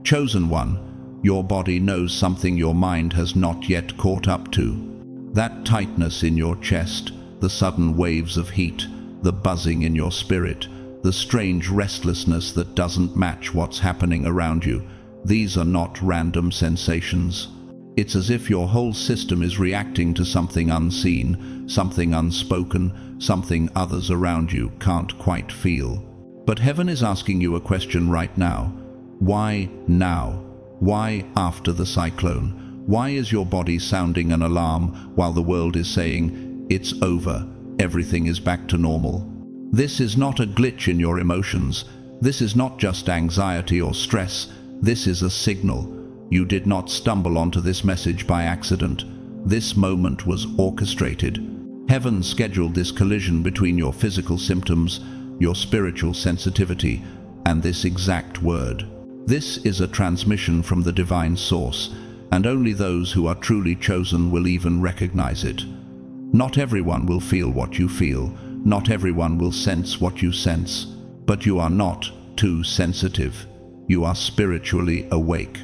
Chosen one, your body knows something your mind has not yet caught up to. That tightness in your chest, the sudden waves of heat, the buzzing in your spirit, the strange restlessness that doesn't match what's happening around you, these are not random sensations. It's as if your whole system is reacting to something unseen, something unspoken, something others around you can't quite feel. But heaven is asking you a question right now. Why now? Why after the cyclone? Why is your body sounding an alarm while the world is saying, it's over, everything is back to normal? This is not a glitch in your emotions. This is not just anxiety or stress. This is a signal. You did not stumble onto this message by accident. This moment was orchestrated. Heaven scheduled this collision between your physical symptoms, your spiritual sensitivity, and this exact word. This is a transmission from the divine source, and only those who are truly chosen will even recognize it. Not everyone will feel what you feel. Not everyone will sense what you sense. But you are not too sensitive. You are spiritually awake.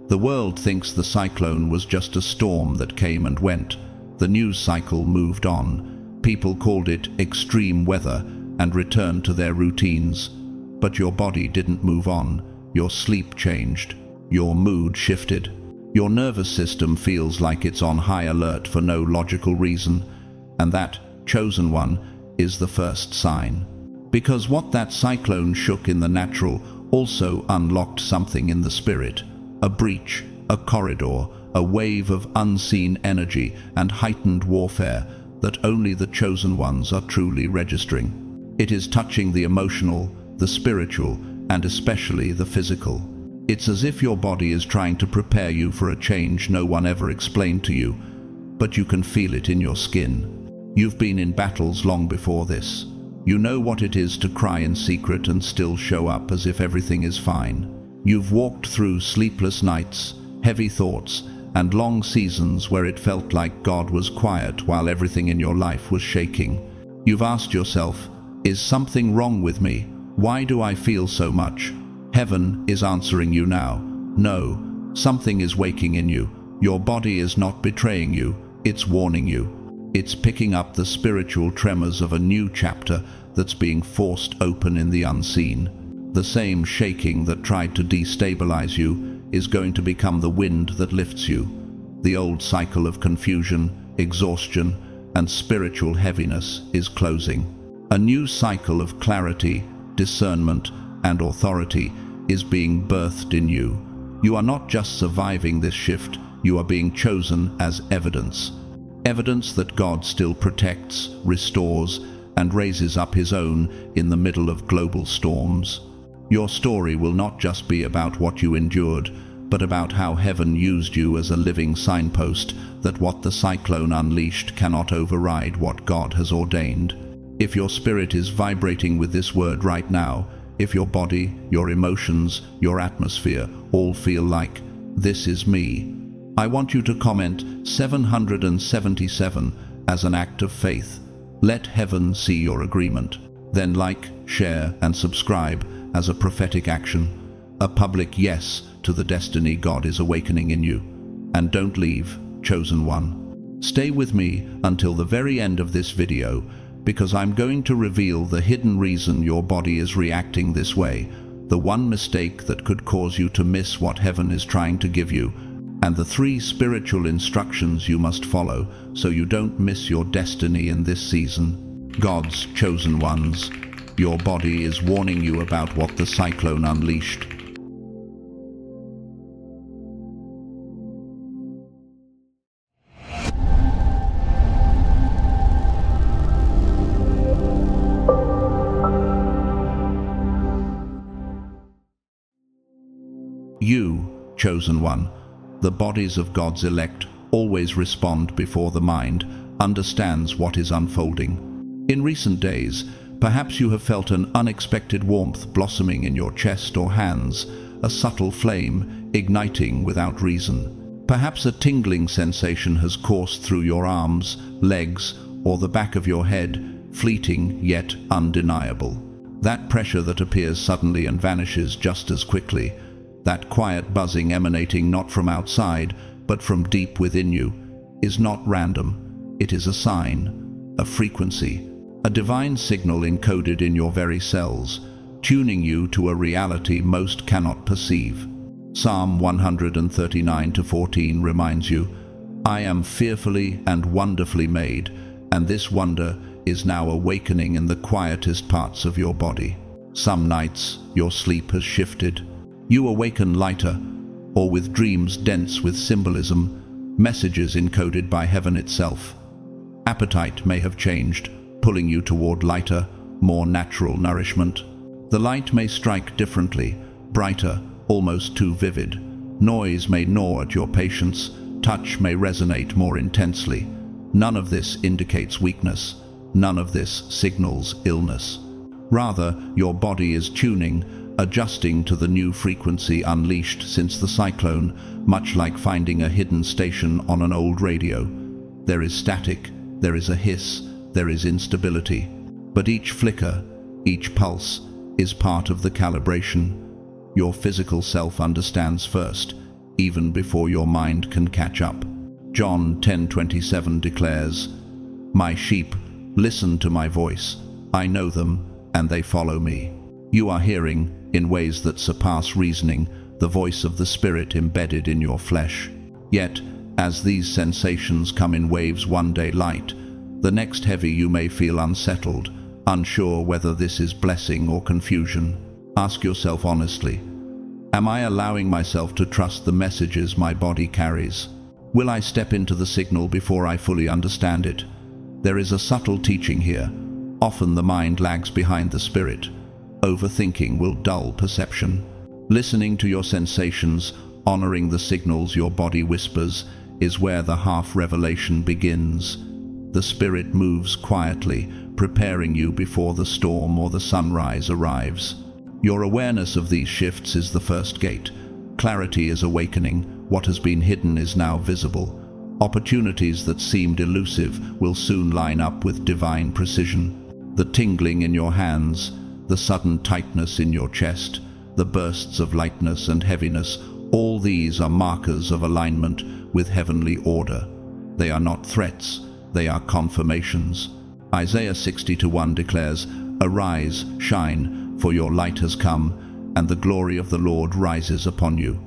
The world thinks the cyclone was just a storm that came and went. The news cycle moved on. People called it extreme weather and returned to their routines. But your body didn't move on. Your sleep changed. Your mood shifted. Your nervous system feels like it's on high alert for no logical reason. And that, chosen one, is the first sign. Because what that cyclone shook in the natural also unlocked something in the spirit. A breach, a corridor, a wave of unseen energy and heightened warfare that only the chosen ones are truly registering. It is touching the emotional, the spiritual, and especially the physical. It's as if your body is trying to prepare you for a change no one ever explained to you, but you can feel it in your skin. You've been in battles long before this. You know what it is to cry in secret and still show up as if everything is fine. You've walked through sleepless nights, heavy thoughts, and long seasons where it felt like God was quiet while everything in your life was shaking. You've asked yourself, is something wrong with me? Why do I feel so much? Heaven is answering you now. No, something is waking in you. Your body is not betraying you, it's warning you. It's picking up the spiritual tremors of a new chapter that's being forced open in the unseen. The same shaking that tried to destabilize you is going to become the wind that lifts you. The old cycle of confusion, exhaustion, and spiritual heaviness is closing. A new cycle of clarity, discernment, and authority is being birthed in you. You are not just surviving this shift, you are being chosen as evidence. Evidence that God still protects, restores, and raises up His own in the middle of global storms. Your story will not just be about what you endured, but about how heaven used you as a living signpost that what the cyclone unleashed cannot override what God has ordained. If your spirit is vibrating with this word right now, if your body, your emotions, your atmosphere all feel like, this is me, I want you to comment 777 as an act of faith. Let heaven see your agreement. Then like, share, and subscribe as a prophetic action, a public yes to the destiny God is awakening in you. And don't leave, chosen one. Stay with me until the very end of this video, because I'm going to reveal the hidden reason your body is reacting this way, the one mistake that could cause you to miss what heaven is trying to give you, and the 3 spiritual instructions you must follow so you don't miss your destiny in this season. God's chosen ones, your body is warning you about what the cyclone unleashed. You, chosen one, the bodies of God's elect always respond before the mind understands what is unfolding. In recent days, perhaps you have felt an unexpected warmth blossoming in your chest or hands, a subtle flame igniting without reason. Perhaps a tingling sensation has coursed through your arms, legs, or the back of your head, fleeting yet undeniable. That pressure that appears suddenly and vanishes just as quickly. That quiet buzzing emanating not from outside, but from deep within you, is not random. It is a sign, a frequency, a divine signal encoded in your very cells, tuning you to a reality most cannot perceive. Psalm 139:14 reminds you, "I am fearfully and wonderfully made, and this wonder is now awakening in the quietest parts of your body." Some nights your sleep has shifted. You awaken lighter, or with dreams dense with symbolism, messages encoded by heaven itself. Appetite may have changed, pulling you toward lighter, more natural nourishment. The light may strike differently, brighter, almost too vivid. Noise may gnaw at your patience, touch may resonate more intensely. None of this indicates weakness. None of this signals illness. Rather, your body is tuning, adjusting to the new frequency unleashed since the cyclone, much like finding a hidden station on an old radio. There is static, there is a hiss, there is instability. But each flicker, each pulse, is part of the calibration. Your physical self understands first, even before your mind can catch up. John 10:27 declares, "My sheep listen to my voice. I know them, and they follow me." You are hearing, in ways that surpass reasoning, the voice of the Spirit embedded in your flesh. Yet, as these sensations come in waves, one day light, the next heavy, you may feel unsettled, unsure whether this is blessing or confusion. Ask yourself honestly, am I allowing myself to trust the messages my body carries? Will I step into the signal before I fully understand it? There is a subtle teaching here. Often the mind lags behind the spirit. Overthinking will dull perception. Listening to your sensations, honoring the signals your body whispers, is where the half-revelation begins. The spirit moves quietly, preparing you before the storm or the sunrise arrives. Your awareness of these shifts is the first gate. Clarity is awakening. What has been hidden is now visible. Opportunities that seemed elusive will soon line up with divine precision. The tingling in your hands, the sudden tightness in your chest, the bursts of lightness and heaviness, all these are markers of alignment with heavenly order. They are not threats, they are confirmations. Isaiah 60:1 declares, "Arise, shine, for your light has come, and the glory of the Lord rises upon you."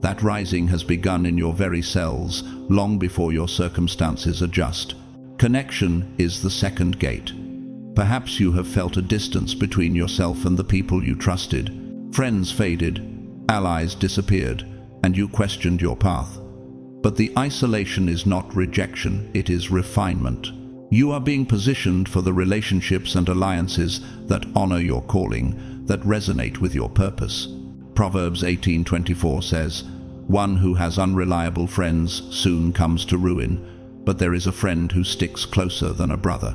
That rising has begun in your very cells, long before your circumstances adjust. Connection is the second gate. Perhaps you have felt a distance between yourself and the people you trusted. Friends faded, allies disappeared, and you questioned your path. But the isolation is not rejection, it is refinement. You are being positioned for the relationships and alliances that honor your calling, that resonate with your purpose. Proverbs 18:24 says, "One who has unreliable friends soon comes to ruin, but there is a friend who sticks closer than a brother."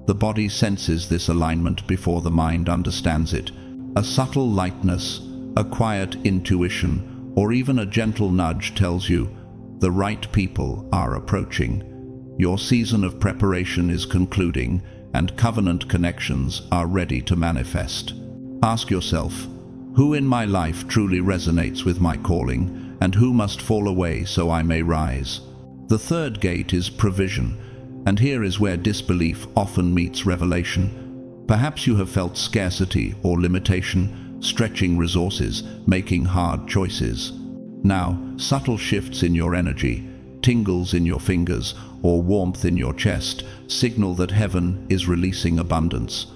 The body senses this alignment before the mind understands it. A subtle lightness, a quiet intuition, or even a gentle nudge tells you the right people are approaching. Your season of preparation is concluding, and covenant connections are ready to manifest. Ask yourself, who in my life truly resonates with my calling, and who must fall away so I may rise? The third gate is provision, and here is where disbelief often meets revelation. Perhaps you have felt scarcity or limitation, stretching resources, making hard choices. Now, subtle shifts in your energy, tingles in your fingers, or warmth in your chest signal that heaven is releasing abundance.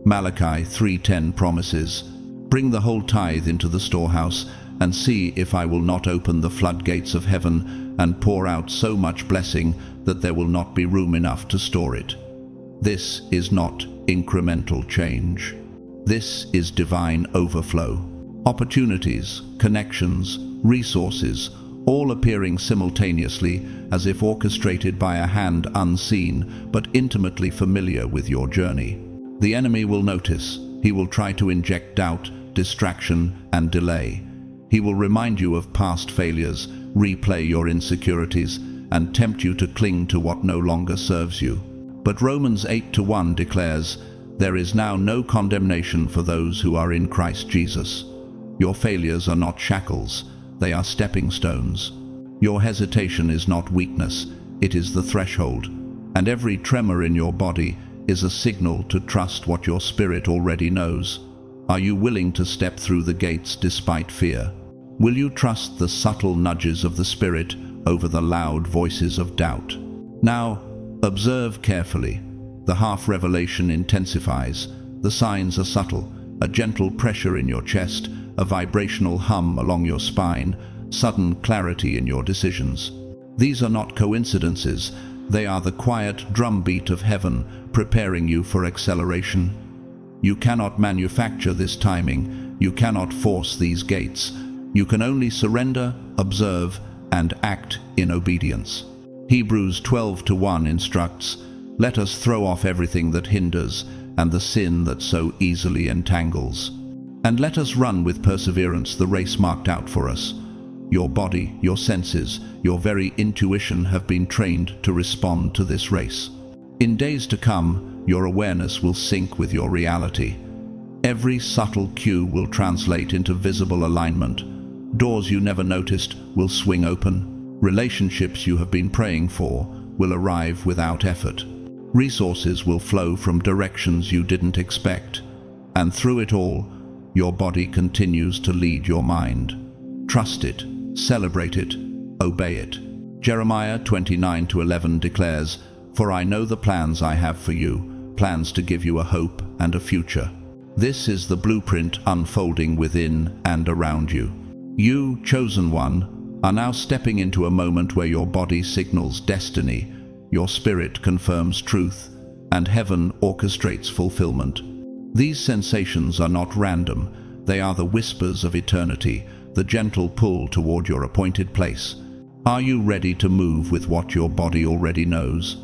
Malachi 3:10 promises, "Bring the whole tithe into the storehouse, and see if I will not open the floodgates of heaven and pour out so much blessing that there will not be room enough to store it." This is not incremental change. This is divine overflow. Opportunities, connections, resources, all appearing simultaneously as if orchestrated by a hand unseen but intimately familiar with your journey. The enemy will notice. He will try to inject doubt, distraction, and delay. He will remind you of past failures, replay your insecurities, and tempt you to cling to what no longer serves you. But Romans 8:1 declares, "There is now no condemnation for those who are in Christ Jesus." Your failures are not shackles, they are stepping stones. Your hesitation is not weakness, it is the threshold. And every tremor in your body is a signal to trust what your spirit already knows. Are you willing to step through the gates despite fear? Will you trust the subtle nudges of the Spirit over the loud voices of doubt? Now, observe carefully. The half-revelation intensifies. The signs are subtle, a gentle pressure in your chest, a vibrational hum along your spine, sudden clarity in your decisions. These are not coincidences. They are the quiet drumbeat of heaven preparing you for acceleration. You cannot manufacture this timing. You cannot force these gates. You can only surrender, observe, and act in obedience. Hebrews 12:1 instructs, "Let us throw off everything that hinders and the sin that so easily entangles. And let us run with perseverance the race marked out for us." Your body, your senses, your very intuition have been trained to respond to this race. In days to come, your awareness will sync with your reality. Every subtle cue will translate into visible alignment. Doors you never noticed will swing open. Relationships you have been praying for will arrive without effort. Resources will flow from directions you didn't expect. And through it all, your body continues to lead your mind. Trust it, celebrate it, obey it. Jeremiah 29:11 declares, "For I know the plans I have for you, plans to give you a hope and a future." This is the blueprint unfolding within and around you. You, chosen one, are now stepping into a moment where your body signals destiny, your spirit confirms truth, and heaven orchestrates fulfillment. These sensations are not random. They are the whispers of eternity, the gentle pull toward your appointed place. Are you ready to move with what your body already knows?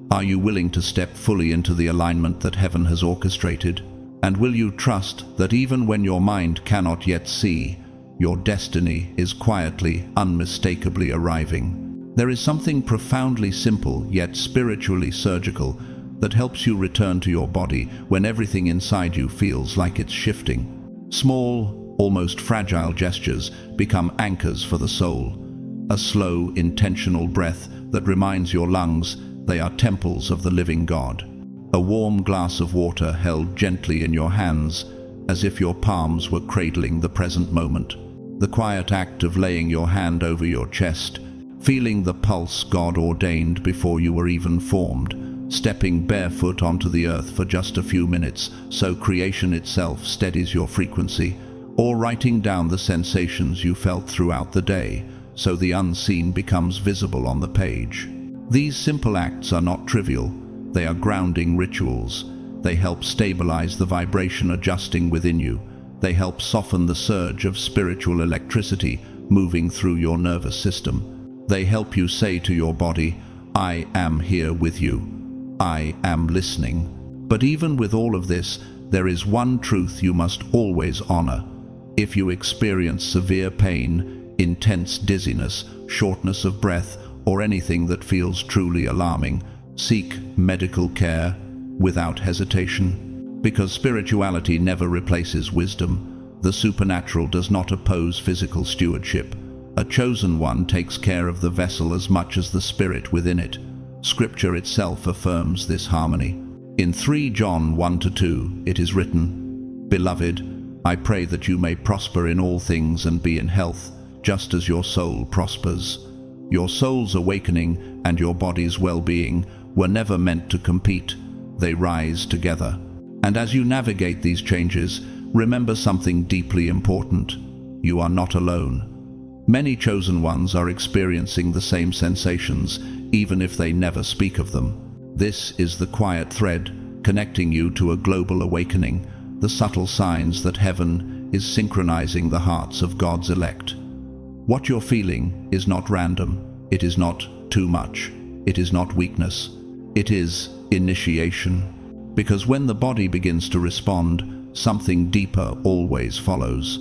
Are you willing to step fully into the alignment that heaven has orchestrated? And will you trust that even when your mind cannot yet see, your destiny is quietly, unmistakably arriving? There is something profoundly simple yet spiritually surgical that helps you return to your body when everything inside you feels like it's shifting. Small, almost fragile gestures become anchors for the soul. A slow, intentional breath that reminds your lungs they are temples of the living God. A warm glass of water held gently in your hands, as if your palms were cradling the present moment. The quiet act of laying your hand over your chest, feeling the pulse God ordained before you were even formed, stepping barefoot onto the earth for just a few minutes so creation itself steadies your frequency, or writing down the sensations you felt throughout the day so the unseen becomes visible on the page. These simple acts are not trivial. They are grounding rituals. They help stabilize the vibration adjusting within you. They help soften the surge of spiritual electricity moving through your nervous system. They help you say to your body, "I am here with you. I am listening." But even with all of this, there is one truth you must always honor. If you experience severe pain, intense dizziness, shortness of breath, or anything that feels truly alarming, seek medical care without hesitation. Because spirituality never replaces wisdom. The supernatural does not oppose physical stewardship. A chosen one takes care of the vessel as much as the spirit within it. Scripture itself affirms this harmony. In 3 John 1-2, it is written, "Beloved, I pray that you may prosper in all things and be in health, just as your soul prospers." Your soul's awakening and your body's well-being were never meant to compete. They rise together. And as you navigate these changes, remember something deeply important. You are not alone. Many chosen ones are experiencing the same sensations, even if they never speak of them. This is the quiet thread connecting you to a global awakening, the subtle signs that heaven is synchronizing the hearts of God's elect. What you're feeling is not random. It is not too much. It is not weakness. It is initiation. Because when the body begins to respond, something deeper always follows.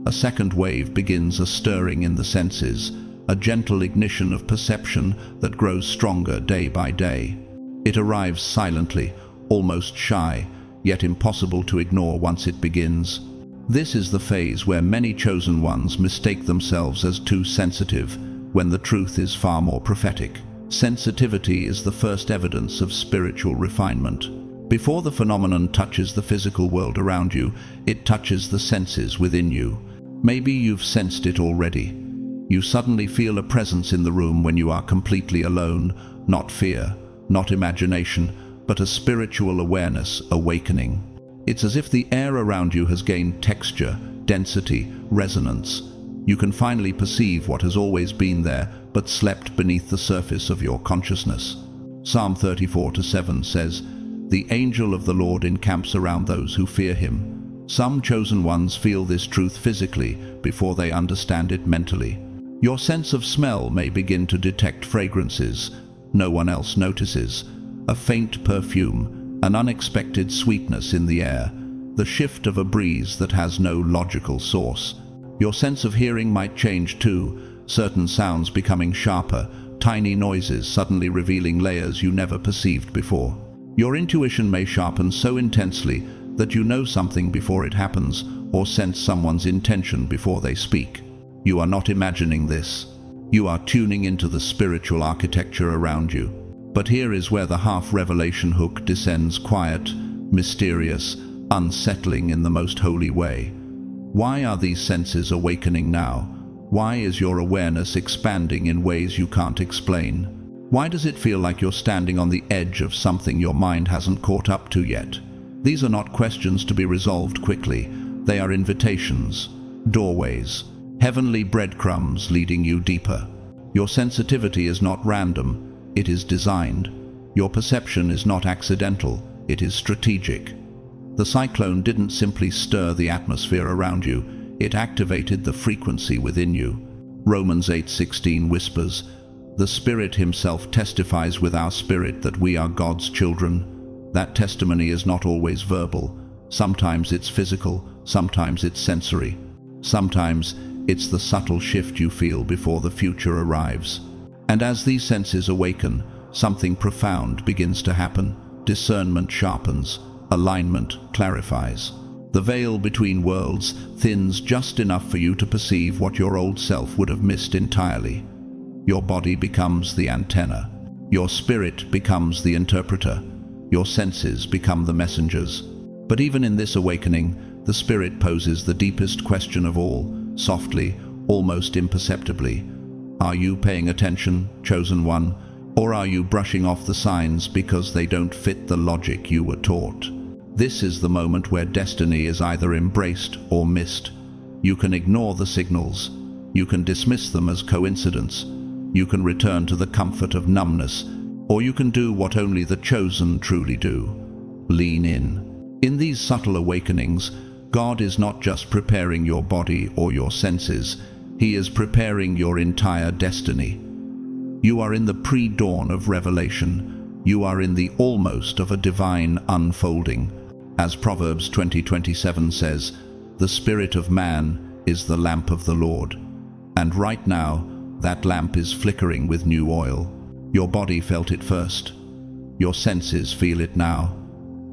A second wave begins a stirring in the senses, a gentle ignition of perception that grows stronger day by day. It arrives silently, almost shy, yet impossible to ignore once it begins. This is the phase where many chosen ones mistake themselves as too sensitive, when the truth is far more prophetic. Sensitivity is the first evidence of spiritual refinement. Before the phenomenon touches the physical world around you, it touches the senses within you. Maybe you've sensed it already. You suddenly feel a presence in the room when you are completely alone, not fear, not imagination, but a spiritual awareness awakening. It's as if the air around you has gained texture, density, resonance. You can finally perceive what has always been there, but slept beneath the surface of your consciousness. Psalm 34:7 says, "The angel of the Lord encamps around those who fear him." Some chosen ones feel this truth physically before they understand it mentally. Your sense of smell may begin to detect fragrances no one else notices, a faint perfume, an unexpected sweetness in the air, the shift of a breeze that has no logical source. Your sense of hearing might change too, certain sounds becoming sharper, tiny noises suddenly revealing layers you never perceived before. Your intuition may sharpen so intensely that you know something before it happens, or sense someone's intention before they speak. You are not imagining this. You are tuning into the spiritual architecture around you. But here is where the half-revelation hook descends, quiet, mysterious, unsettling in the most holy way. Why are these senses awakening now? Why is your awareness expanding in ways you can't explain? Why does it feel like you're standing on the edge of something your mind hasn't caught up to yet? These are not questions to be resolved quickly. They are invitations, doorways, heavenly breadcrumbs leading you deeper. Your sensitivity is not random. It is designed. Your perception is not accidental, it is strategic. The cyclone didn't simply stir the atmosphere around you, it activated the frequency within you. Romans 8:16 whispers, "The Spirit himself testifies with our spirit that we are God's children." That testimony is not always verbal. Sometimes it's physical, sometimes it's sensory. Sometimes it's the subtle shift you feel before the future arrives. And as these senses awaken, something profound begins to happen. Discernment sharpens, alignment clarifies. The veil between worlds thins just enough for you to perceive what your old self would have missed entirely. Your body becomes the antenna. Your spirit becomes the interpreter. Your senses become the messengers. But even in this awakening, the spirit poses the deepest question of all, softly, almost imperceptibly. Are you paying attention, chosen one, or are you brushing off the signs because they don't fit the logic you were taught? This is the moment where destiny is either embraced or missed. You can ignore the signals. You can dismiss them as coincidence. You can return to the comfort of numbness, or you can do what only the chosen truly do. Lean in. In these subtle awakenings, God is not just preparing your body or your senses, He is preparing your entire destiny. You are in the pre-dawn of revelation. You are in the almost of a divine unfolding. As Proverbs 20:27 says, "The spirit of man is the lamp of the Lord." And right now, that lamp is flickering with new oil. Your body felt it first. Your senses feel it now.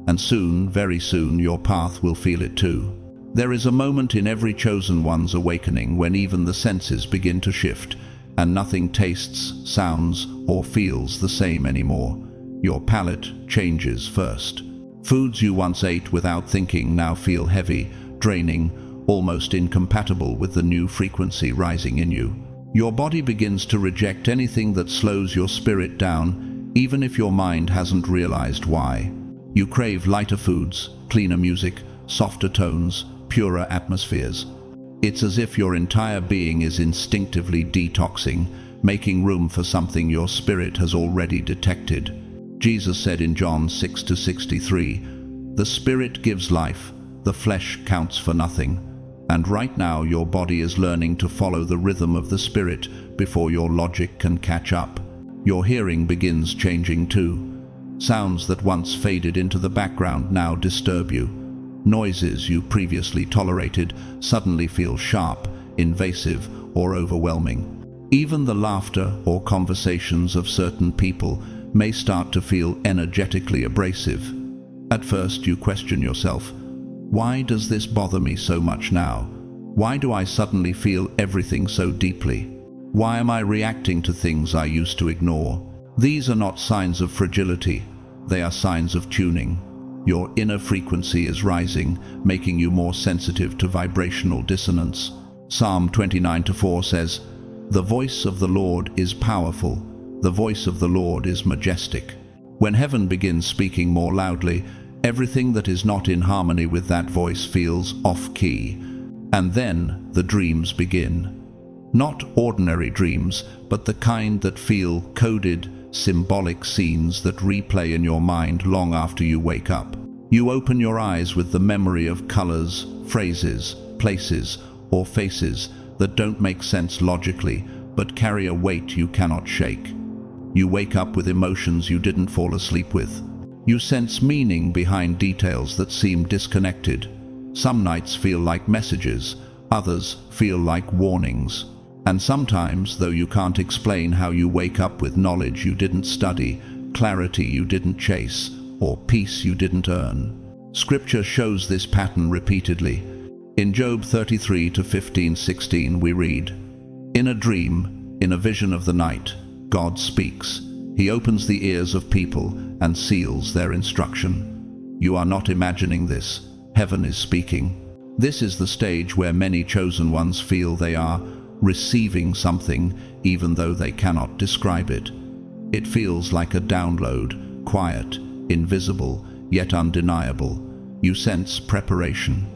And soon, very soon, your path will feel it too. There is a moment in every chosen one's awakening when even the senses begin to shift, and nothing tastes, sounds, or feels the same anymore. Your palate changes first. Foods you once ate without thinking now feel heavy, draining, almost incompatible with the new frequency rising in you. Your body begins to reject anything that slows your spirit down, even if your mind hasn't realized why. You crave lighter foods, cleaner music, softer tones, purer atmospheres. It's as if your entire being is instinctively detoxing, making room for something your spirit has already detected. Jesus said in John 6:63, "The Spirit gives life, the flesh counts for nothing." And right now your body is learning to follow the rhythm of the Spirit before your logic can catch up. Your hearing begins changing too. Sounds that once faded into the background now disturb you. Noises you previously tolerated suddenly feel sharp, invasive, or overwhelming. Even the laughter or conversations of certain people may start to feel energetically abrasive. At first you question yourself, Why does this bother me so much now? Why do I suddenly feel everything so deeply? Why am I reacting to things I used to ignore? These are not signs of fragility, they are signs of tuning. Your inner frequency is rising, making you more sensitive to vibrational dissonance. Psalm 29:4 says, "The voice of the Lord is powerful, the voice of the Lord is majestic." When heaven begins speaking more loudly, everything that is not in harmony with that voice feels off-key. And then the dreams begin. Not ordinary dreams, but the kind that feel coded, symbolic scenes that replay in your mind long after you wake up. You open your eyes with the memory of colors, phrases, places, or faces that don't make sense logically, but carry a weight you cannot shake. You wake up with emotions you didn't fall asleep with. You sense meaning behind details that seem disconnected. Some nights feel like messages, others feel like warnings. And sometimes, though you can't explain how, you wake up with knowledge you didn't study, clarity you didn't chase, or peace you didn't earn. Scripture shows this pattern repeatedly. In Job 33:15-16 we read, "In a dream, in a vision of the night, God speaks. He opens the ears of people and seals their instruction." You are not imagining this. Heaven is speaking. This is the stage where many chosen ones feel they are receiving something, even though they cannot describe it. It feels like a download, quiet, invisible, yet undeniable. You sense preparation.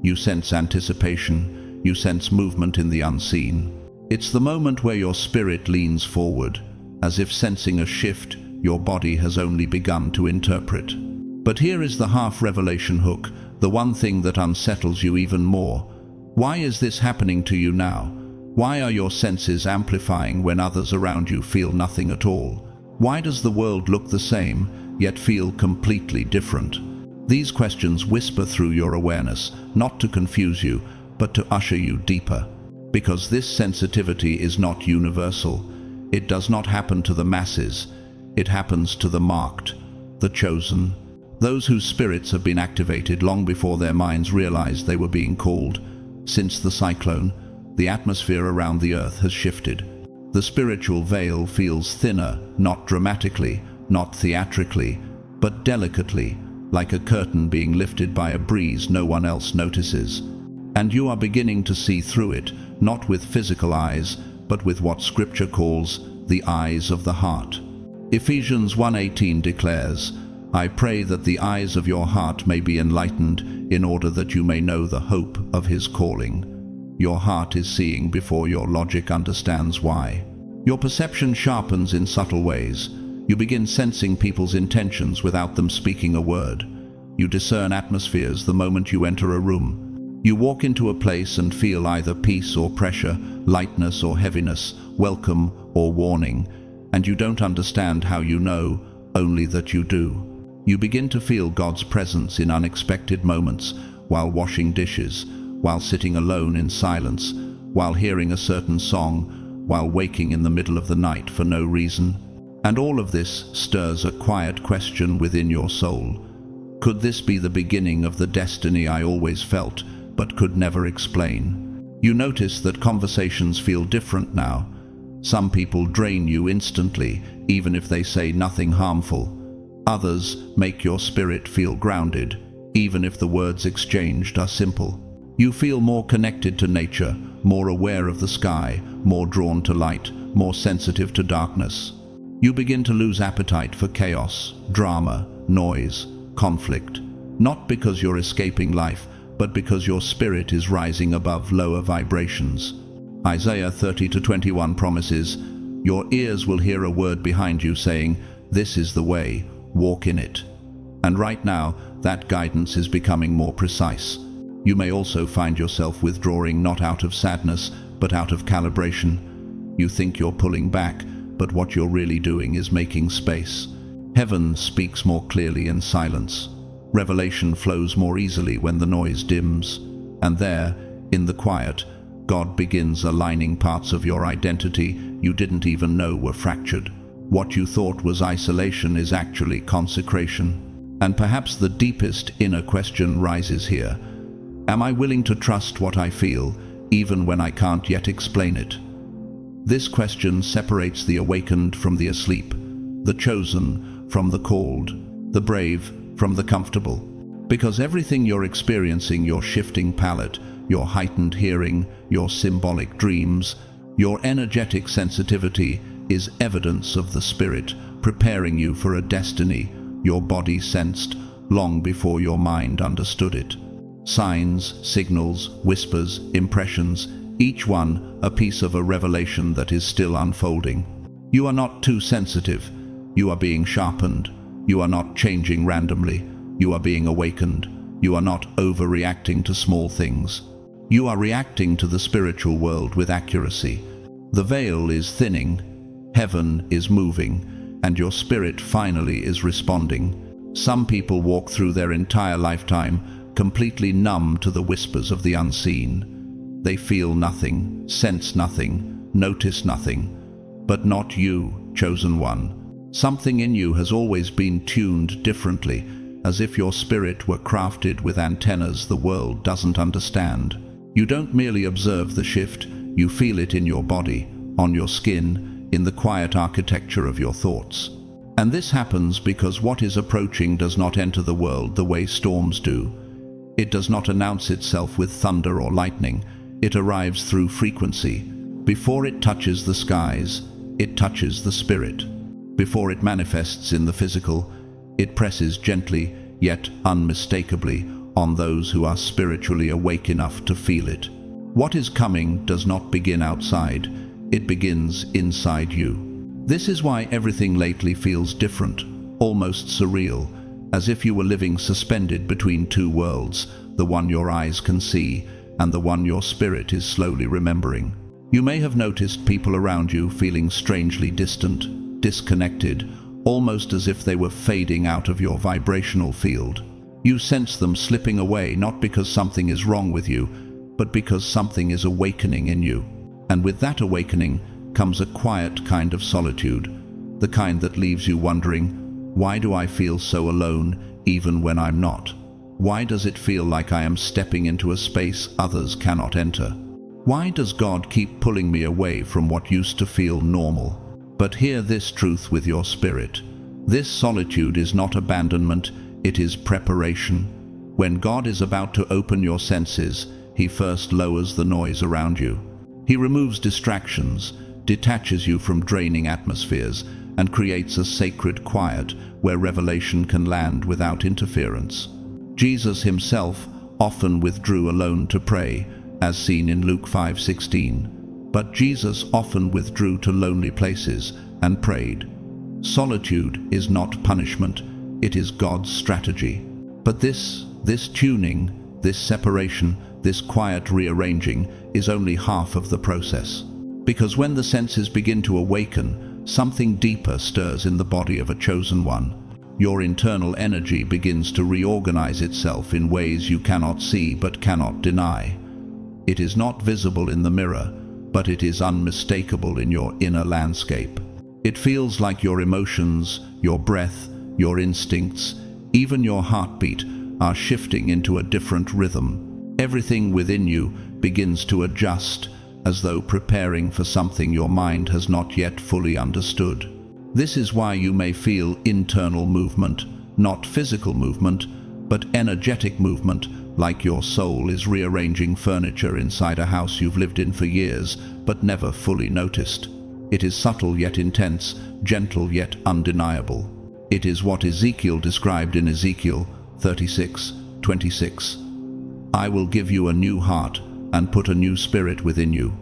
You sense anticipation. You sense movement in the unseen. It's the moment where your spirit leans forward, as if sensing a shift your body has only begun to interpret. But here is the half-revelation hook, the one thing that unsettles you even more. Why is this happening to you now? Why are your senses amplifying when others around you feel nothing at all? Why does the world look the same, yet feel completely different? These questions whisper through your awareness, not to confuse you, but to usher you deeper. Because this sensitivity is not universal. It does not happen to the masses. It happens to the marked, the chosen, those whose spirits have been activated long before their minds realized they were being called. Since the cyclone, the atmosphere around the earth has shifted. The spiritual veil feels thinner, not dramatically, not theatrically, but delicately, like a curtain being lifted by a breeze no one else notices. And you are beginning to see through it, not with physical eyes, but with what Scripture calls the eyes of the heart. Ephesians 1:18 declares, "I pray that the eyes of your heart may be enlightened, in order that you may know the hope of His calling." Your heart is seeing before your logic understands why. Your perception sharpens in subtle ways. You begin sensing people's intentions without them speaking a word. You discern atmospheres the moment you enter a room. You walk into a place and feel either peace or pressure, lightness or heaviness, welcome or warning, and you don't understand how you know, only that you do. You begin to feel God's presence in unexpected moments, while washing dishes, while sitting alone in silence, while hearing a certain song, while waking in the middle of the night for no reason. And all of this stirs a quiet question within your soul. Could this be the beginning of the destiny I always felt, but could never explain? You notice that conversations feel different now. Some people drain you instantly, even if they say nothing harmful. Others make your spirit feel grounded, even if the words exchanged are simple. You feel more connected to nature, more aware of the sky, more drawn to light, more sensitive to darkness. You begin to lose appetite for chaos, drama, noise, conflict, not because you're escaping life, but because your spirit is rising above lower vibrations. Isaiah 30:21 promises, "Your ears will hear a word behind you saying, 'This is the way, walk in it.'" And right now, that guidance is becoming more precise. You may also find yourself withdrawing not out of sadness, but out of calibration. You think you're pulling back, but what you're really doing is making space. Heaven speaks more clearly in silence. Revelation flows more easily when the noise dims. And there, in the quiet, God begins aligning parts of your identity you didn't even know were fractured. What you thought was isolation is actually consecration. And perhaps the deepest inner question rises here. Am I willing to trust what I feel, even when I can't yet explain it? This question separates the awakened from the asleep, the chosen from the called, the brave from the comfortable. Because everything you're experiencing, your shifting palate, your heightened hearing, your symbolic dreams, your energetic sensitivity, is evidence of the Spirit preparing you for a destiny your body sensed long before your mind understood it. Signs, signals, whispers, impressions, each one a piece of a revelation that is still unfolding. You are not too sensitive. You are being sharpened. You are not changing randomly. You are being awakened. You are not overreacting to small things. You are reacting to the spiritual world with accuracy. The veil is thinning, heaven is moving, and your spirit finally is responding. Some people walk through their entire lifetime completely numb to the whispers of the unseen. They feel nothing, sense nothing, notice nothing. But not you, chosen one. Something in you has always been tuned differently, as if your spirit were crafted with antennas the world doesn't understand. You don't merely observe the shift, you feel it in your body, on your skin, in the quiet architecture of your thoughts. And this happens because what is approaching does not enter the world the way storms do. It does not announce itself with thunder or lightning. It arrives through frequency. Before it touches the skies, it touches the spirit. Before it manifests in the physical, it presses gently, yet unmistakably, on those who are spiritually awake enough to feel it. What is coming does not begin outside, it begins inside you. This is why everything lately feels different, almost surreal, as if you were living suspended between two worlds, the one your eyes can see and the one your spirit is slowly remembering. You may have noticed people around you feeling strangely distant, disconnected, almost as if they were fading out of your vibrational field. You sense them slipping away, not because something is wrong with you, but because something is awakening in you. And with that awakening comes a quiet kind of solitude, the kind that leaves you wondering, why do I feel so alone even when I'm not? Why does it feel like I am stepping into a space others cannot enter? Why does God keep pulling me away from what used to feel normal? But hear this truth with your spirit. This solitude is not abandonment, it is preparation. When God is about to open your senses, He first lowers the noise around you. He removes distractions, detaches you from draining atmospheres, and creates a sacred quiet where revelation can land without interference. Jesus Himself often withdrew alone to pray, as seen in Luke 5:16. But Jesus often withdrew to lonely places and prayed. Solitude is not punishment, it is God's strategy. But this tuning, this separation, this quiet rearranging is only half of the process. Because when the senses begin to awaken, something deeper stirs in the body of a chosen one. Your internal energy begins to reorganize itself in ways you cannot see but cannot deny. It is not visible in the mirror, but it is unmistakable in your inner landscape. It feels like your emotions, your breath, your instincts, even your heartbeat are shifting into a different rhythm. Everything within you begins to adjust, as though preparing for something your mind has not yet fully understood. This is why you may feel internal movement, not physical movement, but energetic movement, like your soul is rearranging furniture inside a house you've lived in for years, but never fully noticed. It is subtle yet intense, gentle yet undeniable. It is what Ezekiel described in Ezekiel 36:26. I will give you a new heart and put a new spirit within you.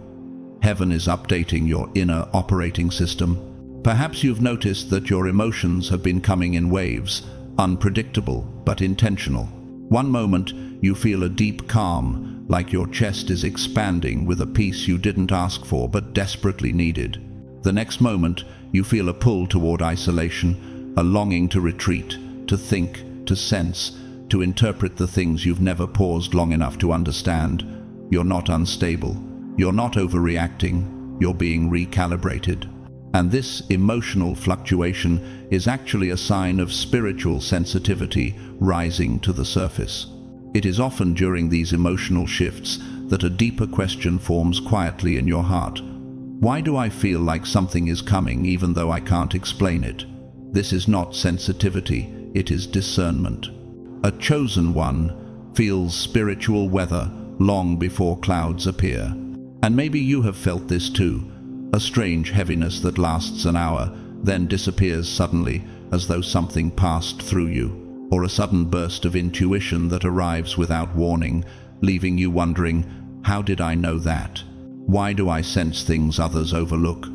Heaven is updating your inner operating system. Perhaps you've noticed that your emotions have been coming in waves, unpredictable but intentional. One moment you feel a deep calm, like your chest is expanding with a peace you didn't ask for but desperately needed. The next moment you feel a pull toward isolation, a longing to retreat, to think, to sense, to interpret the things you've never paused long enough to understand. You're not unstable. You're not overreacting. You're being recalibrated. And this emotional fluctuation is actually a sign of spiritual sensitivity rising to the surface. It is often during these emotional shifts that a deeper question forms quietly in your heart. Why do I feel like something is coming even though I can't explain it? This is not sensitivity, it is discernment. A chosen one feels spiritual weather long before clouds appear. And maybe you have felt this too, a strange heaviness that lasts an hour, then disappears suddenly as though something passed through you, or a sudden burst of intuition that arrives without warning, leaving you wondering, how did I know that? Why do I sense things others overlook?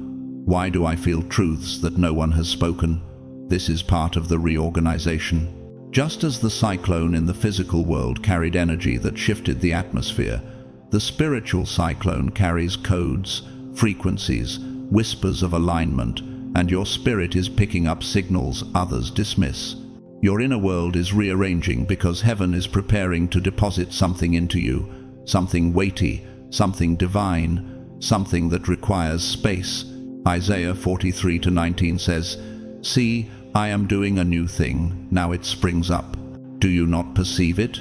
Why do I feel truths that no one has spoken? This is part of the reorganization. Just as the cyclone in the physical world carried energy that shifted the atmosphere, the spiritual cyclone carries codes, frequencies, whispers of alignment, and your spirit is picking up signals others dismiss. Your inner world is rearranging because heaven is preparing to deposit something into you, something weighty, something divine, something that requires space. Isaiah 43:19 says, "See, I am doing a new thing, now it springs up. Do you not perceive it?"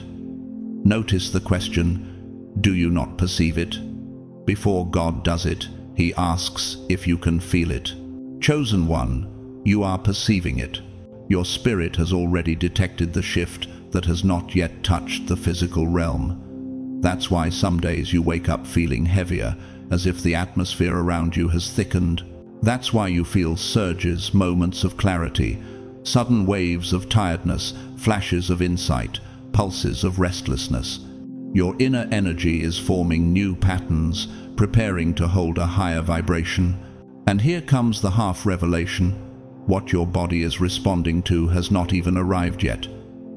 Notice the question, do you not perceive it? Before God does it, He asks if you can feel it. Chosen one, you are perceiving it. Your spirit has already detected the shift that has not yet touched the physical realm. That's why some days you wake up feeling heavier, as if the atmosphere around you has thickened. That's why you feel surges, moments of clarity, sudden waves of tiredness, flashes of insight, pulses of restlessness. Your inner energy is forming new patterns, preparing to hold a higher vibration. And here comes the half-revelation. What your body is responding to has not even arrived yet.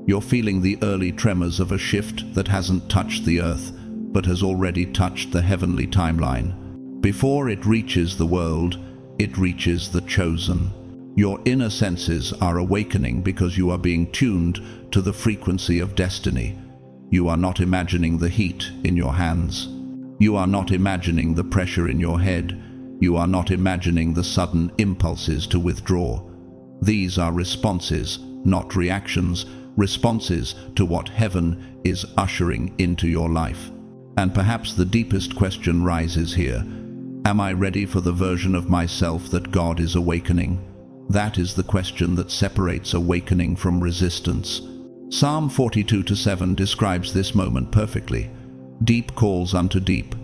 You're feeling the early tremors of a shift that hasn't touched the earth, but has already touched the heavenly timeline. Before it reaches the world, it reaches the chosen. Your inner senses are awakening because you are being tuned to the frequency of destiny. You are not imagining the heat in your hands. You are not imagining the pressure in your head. You are not imagining the sudden impulses to withdraw. These are responses, not reactions, responses to what heaven is ushering into your life. And perhaps the deepest question rises here. Am I ready for the version of myself that God is awakening? That is the question that separates awakening from resistance. Psalm 42:7 describes this moment perfectly. Deep calls unto deep.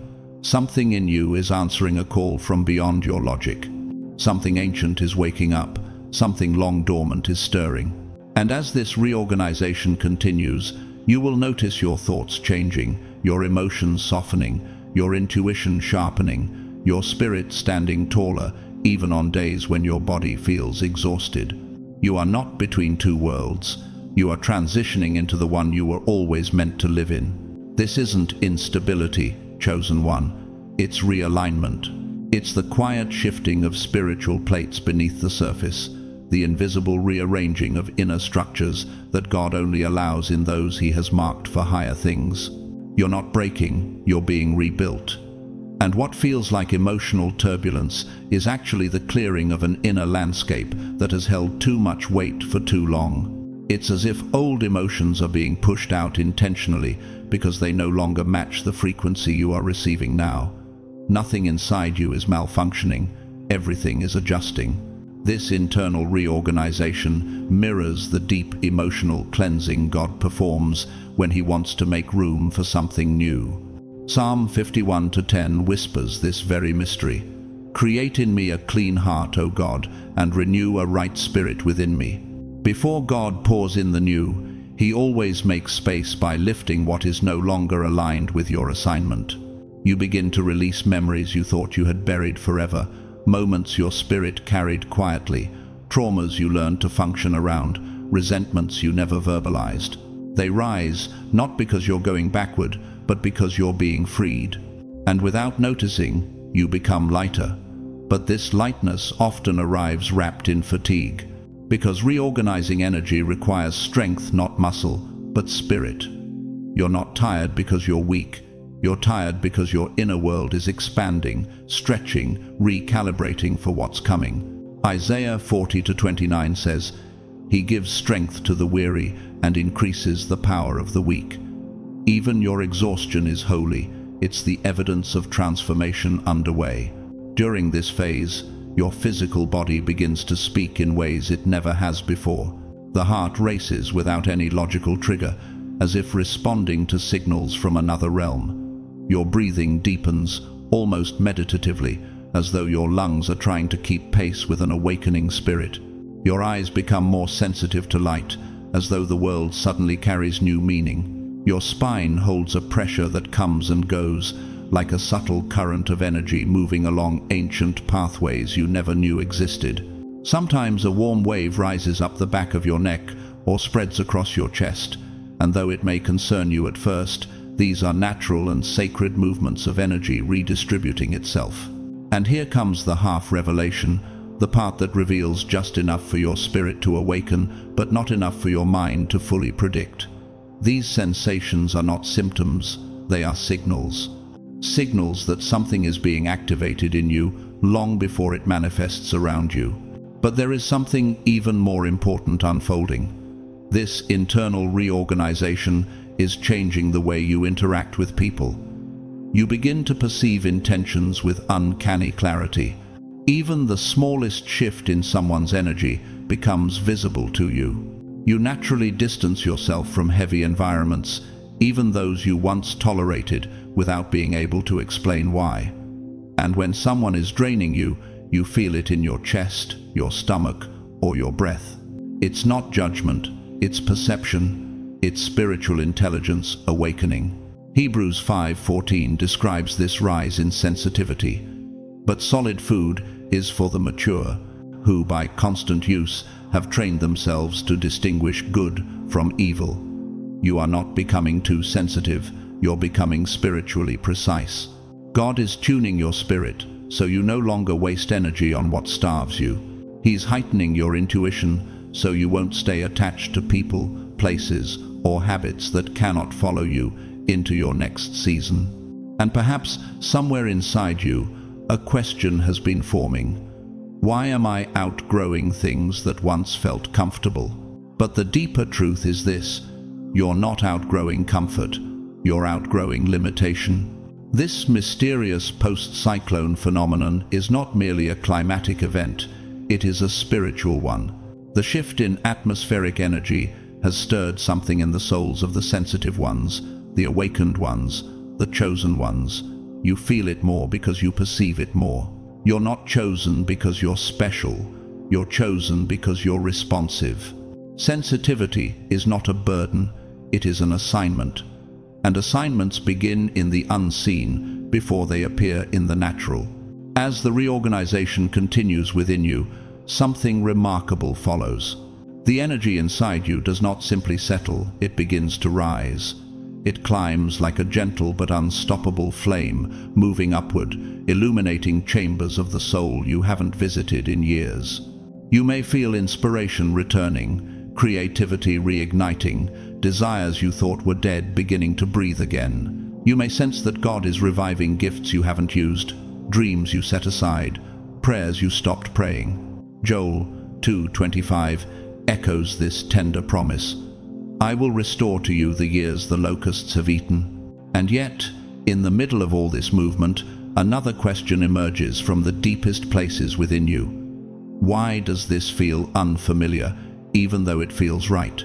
Something in you is answering a call from beyond your logic. Something ancient is waking up. Something long dormant is stirring. And as this reorganization continues, you will notice your thoughts changing, your emotions softening, your intuition sharpening, your spirit standing taller, even on days when your body feels exhausted. You are not between two worlds. You are transitioning into the one you were always meant to live in. This isn't instability, chosen one. It's realignment. It's the quiet shifting of spiritual plates beneath the surface, the invisible rearranging of inner structures that God only allows in those He has marked for higher things. You're not breaking, you're being rebuilt. And what feels like emotional turbulence is actually the clearing of an inner landscape that has held too much weight for too long. It's as if old emotions are being pushed out intentionally because they no longer match the frequency you are receiving now. Nothing inside you is malfunctioning, everything is adjusting. This internal reorganization mirrors the deep emotional cleansing God performs when He wants to make room for something new. Psalm 51:10 whispers this very mystery. Create in me a clean heart, O God, and renew a right spirit within me. Before God pours in the new, He always makes space by lifting what is no longer aligned with your assignment. You begin to release memories you thought you had buried forever, moments your spirit carried quietly, traumas you learned to function around, resentments you never verbalized. They rise, not because you're going backward, but because you're being freed. And without noticing, you become lighter. But this lightness often arrives wrapped in fatigue, because reorganizing energy requires strength, not muscle, but spirit. You're not tired because you're weak. You're tired because your inner world is expanding, stretching, recalibrating for what's coming. Isaiah 40:29 says, "He gives strength to the weary and increases the power of the weak." Even your exhaustion is holy. It's the evidence of transformation underway. During this phase, your physical body begins to speak in ways it never has before. The heart races without any logical trigger, as if responding to signals from another realm. Your breathing deepens, almost meditatively, as though your lungs are trying to keep pace with an awakening spirit. Your eyes become more sensitive to light, as though the world suddenly carries new meaning. Your spine holds a pressure that comes and goes, like a subtle current of energy moving along ancient pathways you never knew existed. Sometimes a warm wave rises up the back of your neck or spreads across your chest, and though it may concern you at first, these are natural and sacred movements of energy redistributing itself. And here comes the half-revelation, the part that reveals just enough for your spirit to awaken, but not enough for your mind to fully predict. These sensations are not symptoms, they are signals. Signals that something is being activated in you long before it manifests around you. But there is something even more important unfolding. This internal reorganization is changing the way you interact with people. You begin to perceive intentions with uncanny clarity. Even the smallest shift in someone's energy becomes visible to you. You naturally distance yourself from heavy environments, even those you once tolerated, without being able to explain why. And when someone is draining you, you feel it in your chest, your stomach, or your breath. It's not judgment, it's perception. It's spiritual intelligence awakening. Hebrews 5:14 describes this rise in sensitivity. But solid food is for the mature, who by constant use have trained themselves to distinguish good from evil. You are not becoming too sensitive, you're becoming spiritually precise. God is tuning your spirit, so you no longer waste energy on what starves you. He's heightening your intuition, so you won't stay attached to people, places, or habits that cannot follow you into your next season. And perhaps somewhere inside you, a question has been forming. Why am I outgrowing things that once felt comfortable? But the deeper truth is this: you're not outgrowing comfort, you're outgrowing limitation. This mysterious post-cyclone phenomenon is not merely a climatic event, it is a spiritual one. The shift in atmospheric energy has stirred something in the souls of the sensitive ones, the awakened ones, the chosen ones. You feel it more because you perceive it more. You're not chosen because you're special, you're chosen because you're responsive. Sensitivity is not a burden, it is an assignment. And assignments begin in the unseen before they appear in the natural. As the reorganization continues within you, something remarkable follows. The energy inside you does not simply settle, it begins to rise. It climbs like a gentle but unstoppable flame, moving upward, illuminating chambers of the soul you haven't visited in years. You may feel inspiration returning, creativity reigniting, desires you thought were dead beginning to breathe again. You may sense that God is reviving gifts you haven't used, dreams you set aside, prayers you stopped praying. Joel 2:25 echoes this tender promise. I will restore to you the years the locusts have eaten. And yet, in the middle of all this movement, another question emerges from the deepest places within you. Why does this feel unfamiliar, even though it feels right?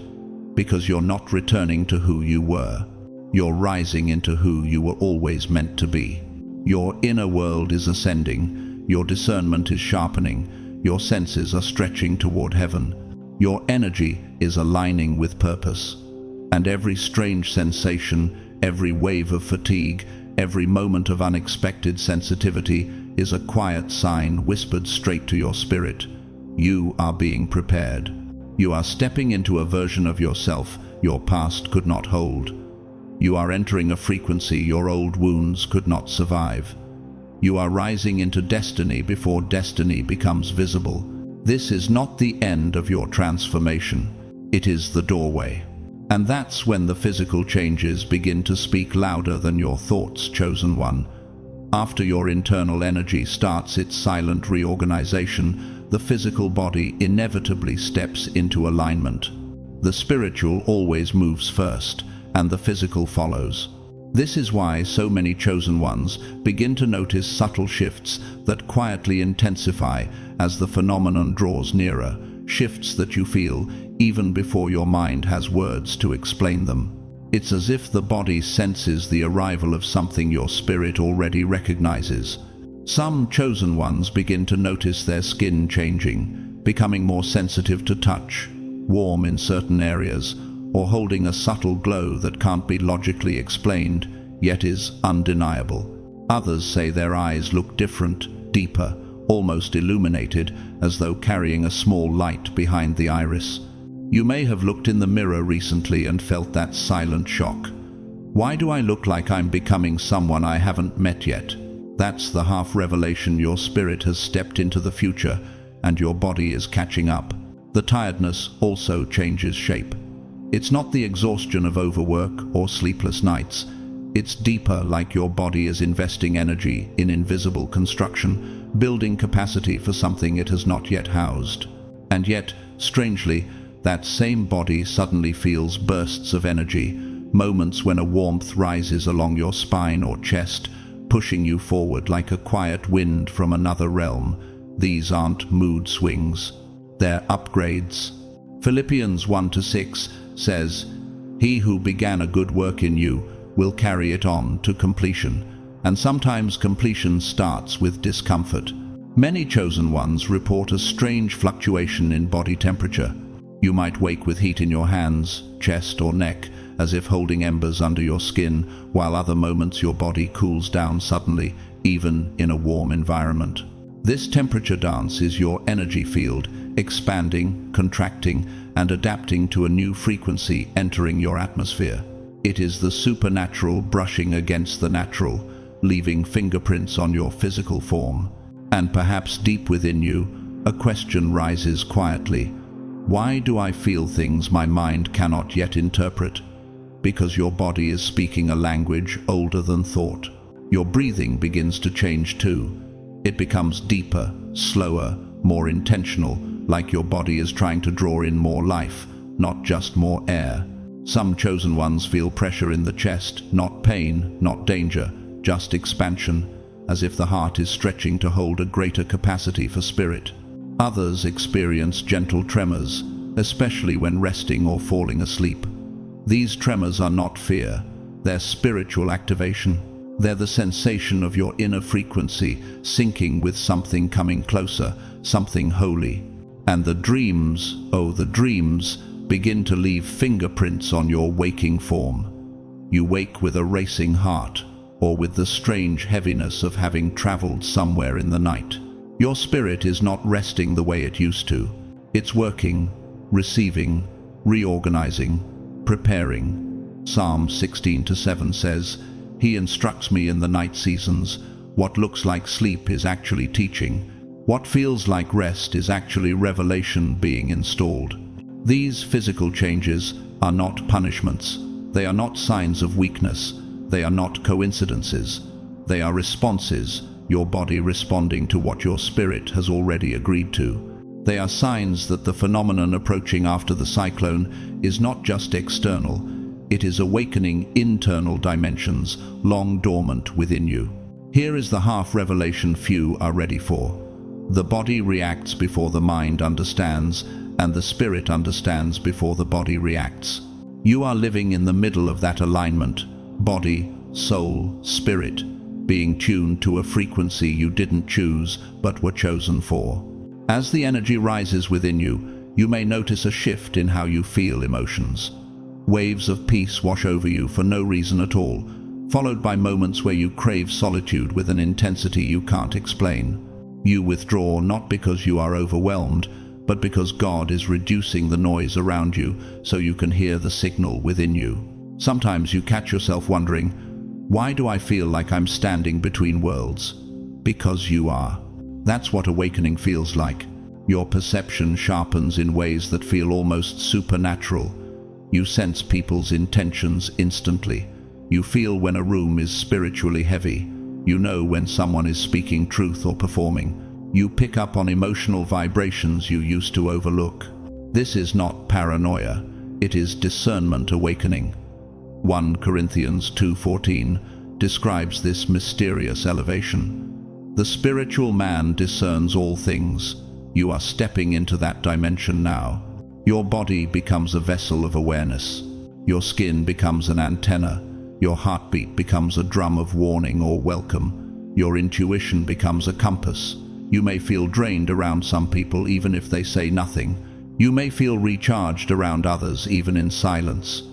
Because you're not returning to who you were. You're rising into who you were always meant to be. Your inner world is ascending, your discernment is sharpening, your senses are stretching toward heaven. Your energy is aligning with purpose. And every strange sensation, every wave of fatigue, every moment of unexpected sensitivity is a quiet sign whispered straight to your spirit. You are being prepared. You are stepping into a version of yourself your past could not hold. You are entering a frequency your old wounds could not survive. You are rising into destiny before destiny becomes visible. This is not the end of your transformation. It is the doorway. And that's when the physical changes begin to speak louder than your thoughts, chosen one. After your internal energy starts its silent reorganization, the physical body inevitably steps into alignment. The spiritual always moves first, and the physical follows. This is why so many chosen ones begin to notice subtle shifts that quietly intensify as the phenomenon draws nearer, shifts that you feel even before your mind has words to explain them. It's as if the body senses the arrival of something your spirit already recognizes. Some chosen ones begin to notice their skin changing, becoming more sensitive to touch, warm in certain areas, or holding a subtle glow that can't be logically explained, yet is undeniable. Others say their eyes look different, deeper, almost illuminated, as though carrying a small light behind the iris. You may have looked in the mirror recently and felt that silent shock. Why do I look like I'm becoming someone I haven't met yet? That's the half-revelation your spirit has stepped into the future, and your body is catching up. The tiredness also changes shape. It's not the exhaustion of overwork or sleepless nights. It's deeper, like your body is investing energy in invisible construction, building capacity for something it has not yet housed. And yet, strangely, that same body suddenly feels bursts of energy, moments when a warmth rises along your spine or chest, pushing you forward like a quiet wind from another realm. These aren't mood swings, they're upgrades. Philippians 1-6 says, "He who began a good work in you will carry it on to completion." And sometimes completion starts with discomfort. Many chosen ones report a strange fluctuation in body temperature. You might wake with heat in your hands, chest or neck, as if holding embers under your skin, while other moments your body cools down suddenly, even in a warm environment. This temperature dance is your energy field, expanding, contracting, and adapting to a new frequency entering your atmosphere. It is the supernatural brushing against the natural, leaving fingerprints on your physical form. And perhaps deep within you, a question rises quietly. Why do I feel things my mind cannot yet interpret? Because your body is speaking a language older than thought. Your breathing begins to change too. It becomes deeper, slower, more intentional, like your body is trying to draw in more life, not just more air. Some chosen ones feel pressure in the chest, not pain, not danger, just expansion, as if the heart is stretching to hold a greater capacity for spirit. Others experience gentle tremors, especially when resting or falling asleep. These tremors are not fear, they're spiritual activation. They're the sensation of your inner frequency syncing with something coming closer, something holy. And the dreams, oh the dreams, begin to leave fingerprints on your waking form. You wake with a racing heart, or with the strange heaviness of having traveled somewhere in the night. Your spirit is not resting the way it used to. It's working, receiving, reorganizing, preparing. Psalm 16:7 says, "He instructs me in the night seasons. What looks like sleep is actually teaching. What feels like rest is actually revelation being installed." These physical changes are not punishments. They are not signs of weakness. They are not coincidences. They are responses, your body responding to what your spirit has already agreed to. They are signs that the phenomenon approaching after the cyclone is not just external. It is awakening internal dimensions, long dormant within you. Here is the half-revelation few are ready for. The body reacts before the mind understands, and the spirit understands before the body reacts. You are living in the middle of that alignment, body, soul, spirit, being tuned to a frequency you didn't choose but were chosen for. As the energy rises within you, you may notice a shift in how you feel emotions. Waves of peace wash over you for no reason at all, followed by moments where you crave solitude with an intensity you can't explain. You withdraw not because you are overwhelmed, but because God is reducing the noise around you so you can hear the signal within you. Sometimes you catch yourself wondering, why do I feel like I'm standing between worlds? Because you are. That's what awakening feels like. Your perception sharpens in ways that feel almost supernatural. You sense people's intentions instantly. You feel when a room is spiritually heavy. You know when someone is speaking truth or performing. You pick up on emotional vibrations you used to overlook. This is not paranoia. It is discernment awakening. 1 Corinthians 2:14 describes this mysterious elevation. The spiritual man discerns all things. You are stepping into that dimension now. Your body becomes a vessel of awareness. Your skin becomes an antenna. Your heartbeat becomes a drum of warning or welcome. Your intuition becomes a compass. You may feel drained around some people even if they say nothing. You may feel recharged around others even in silence.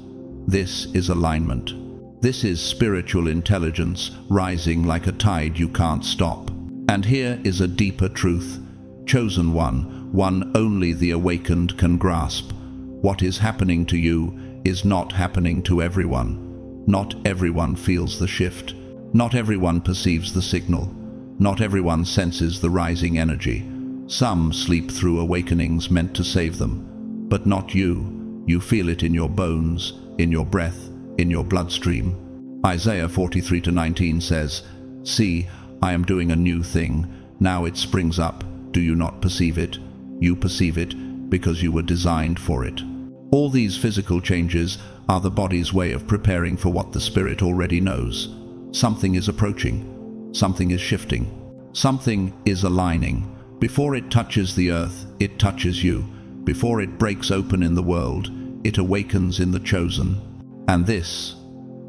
This is alignment. This is spiritual intelligence rising like a tide you can't stop. And here is a deeper truth. Chosen one only the awakened can grasp. What is happening to you is not happening to everyone. Not everyone feels the shift. Not everyone perceives the signal. Not everyone senses the rising energy. Some sleep through awakenings meant to save them. But not you. You feel it in your bones, in your breath, in your bloodstream. Isaiah 43:19 says, "See, I am doing a new thing. Now it springs up. Do you not perceive it? You perceive it because you were designed for it." All these physical changes are the body's way of preparing for what the spirit already knows. Something is approaching. Something is shifting. Something is aligning. Before it touches the earth, it touches you. Before it breaks open in the world, it awakens in the chosen. And this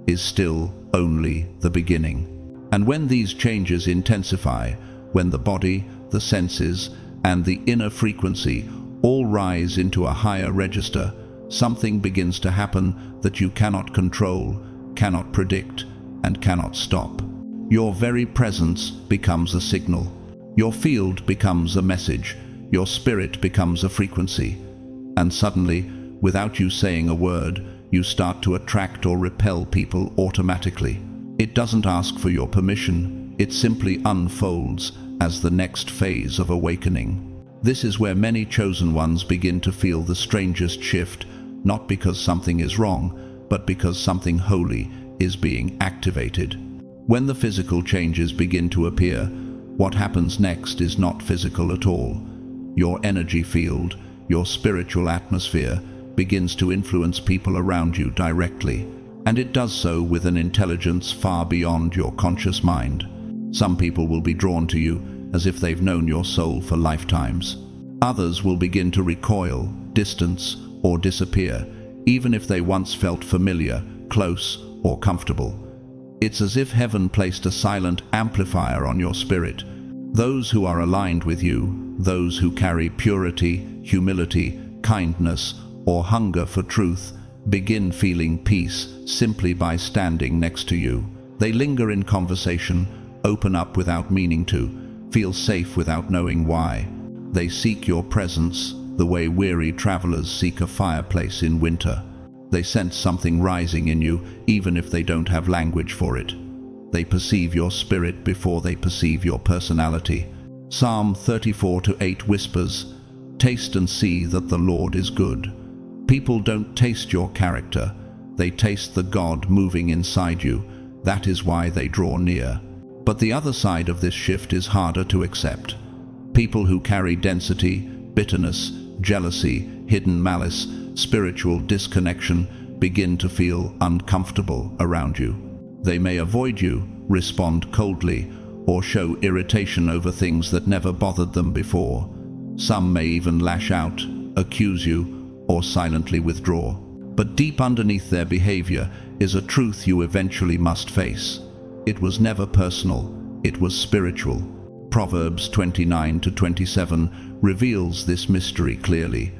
is still only the beginning. And when these changes intensify, when the body, the senses, and the inner frequency all rise into a higher register, something begins to happen that you cannot control, cannot predict, and cannot stop. Your very presence becomes a signal. Your field becomes a message. Your spirit becomes a frequency. And suddenly, without you saying a word, you start to attract or repel people automatically. It doesn't ask for your permission. It simply unfolds as the next phase of awakening. This is where many chosen ones begin to feel the strangest shift, not because something is wrong, but because something holy is being activated. When the physical changes begin to appear, what happens next is not physical at all. Your energy field, your spiritual atmosphere, begins to influence people around you directly, and it does so with an intelligence far beyond your conscious mind. Some people will be drawn to you as if they've known your soul for lifetimes. Others will begin to recoil, distance, or disappear, even if they once felt familiar, close, or comfortable. It's as if heaven placed a silent amplifier on your spirit. Those who are aligned with you, those who carry purity, humility, kindness, or hunger for truth, begin feeling peace simply by standing next to you. They linger in conversation, open up without meaning to, feel safe without knowing why. They seek your presence the way weary travelers seek a fireplace in winter. They sense something rising in you, even if they don't have language for it. They perceive your spirit before they perceive your personality. Psalm 34:8 whispers, "Taste and see that the Lord is good." People don't taste your character. They taste the God moving inside you. That is why they draw near. But the other side of this shift is harder to accept. People who carry density, bitterness, jealousy, hidden malice, spiritual disconnection begin to feel uncomfortable around you. They may avoid you, respond coldly, or show irritation over things that never bothered them before. Some may even lash out, accuse you, or silently withdraw. But deep underneath their behavior is a truth you eventually must face. It was never personal, it was spiritual. Proverbs 29:27 reveals this mystery clearly.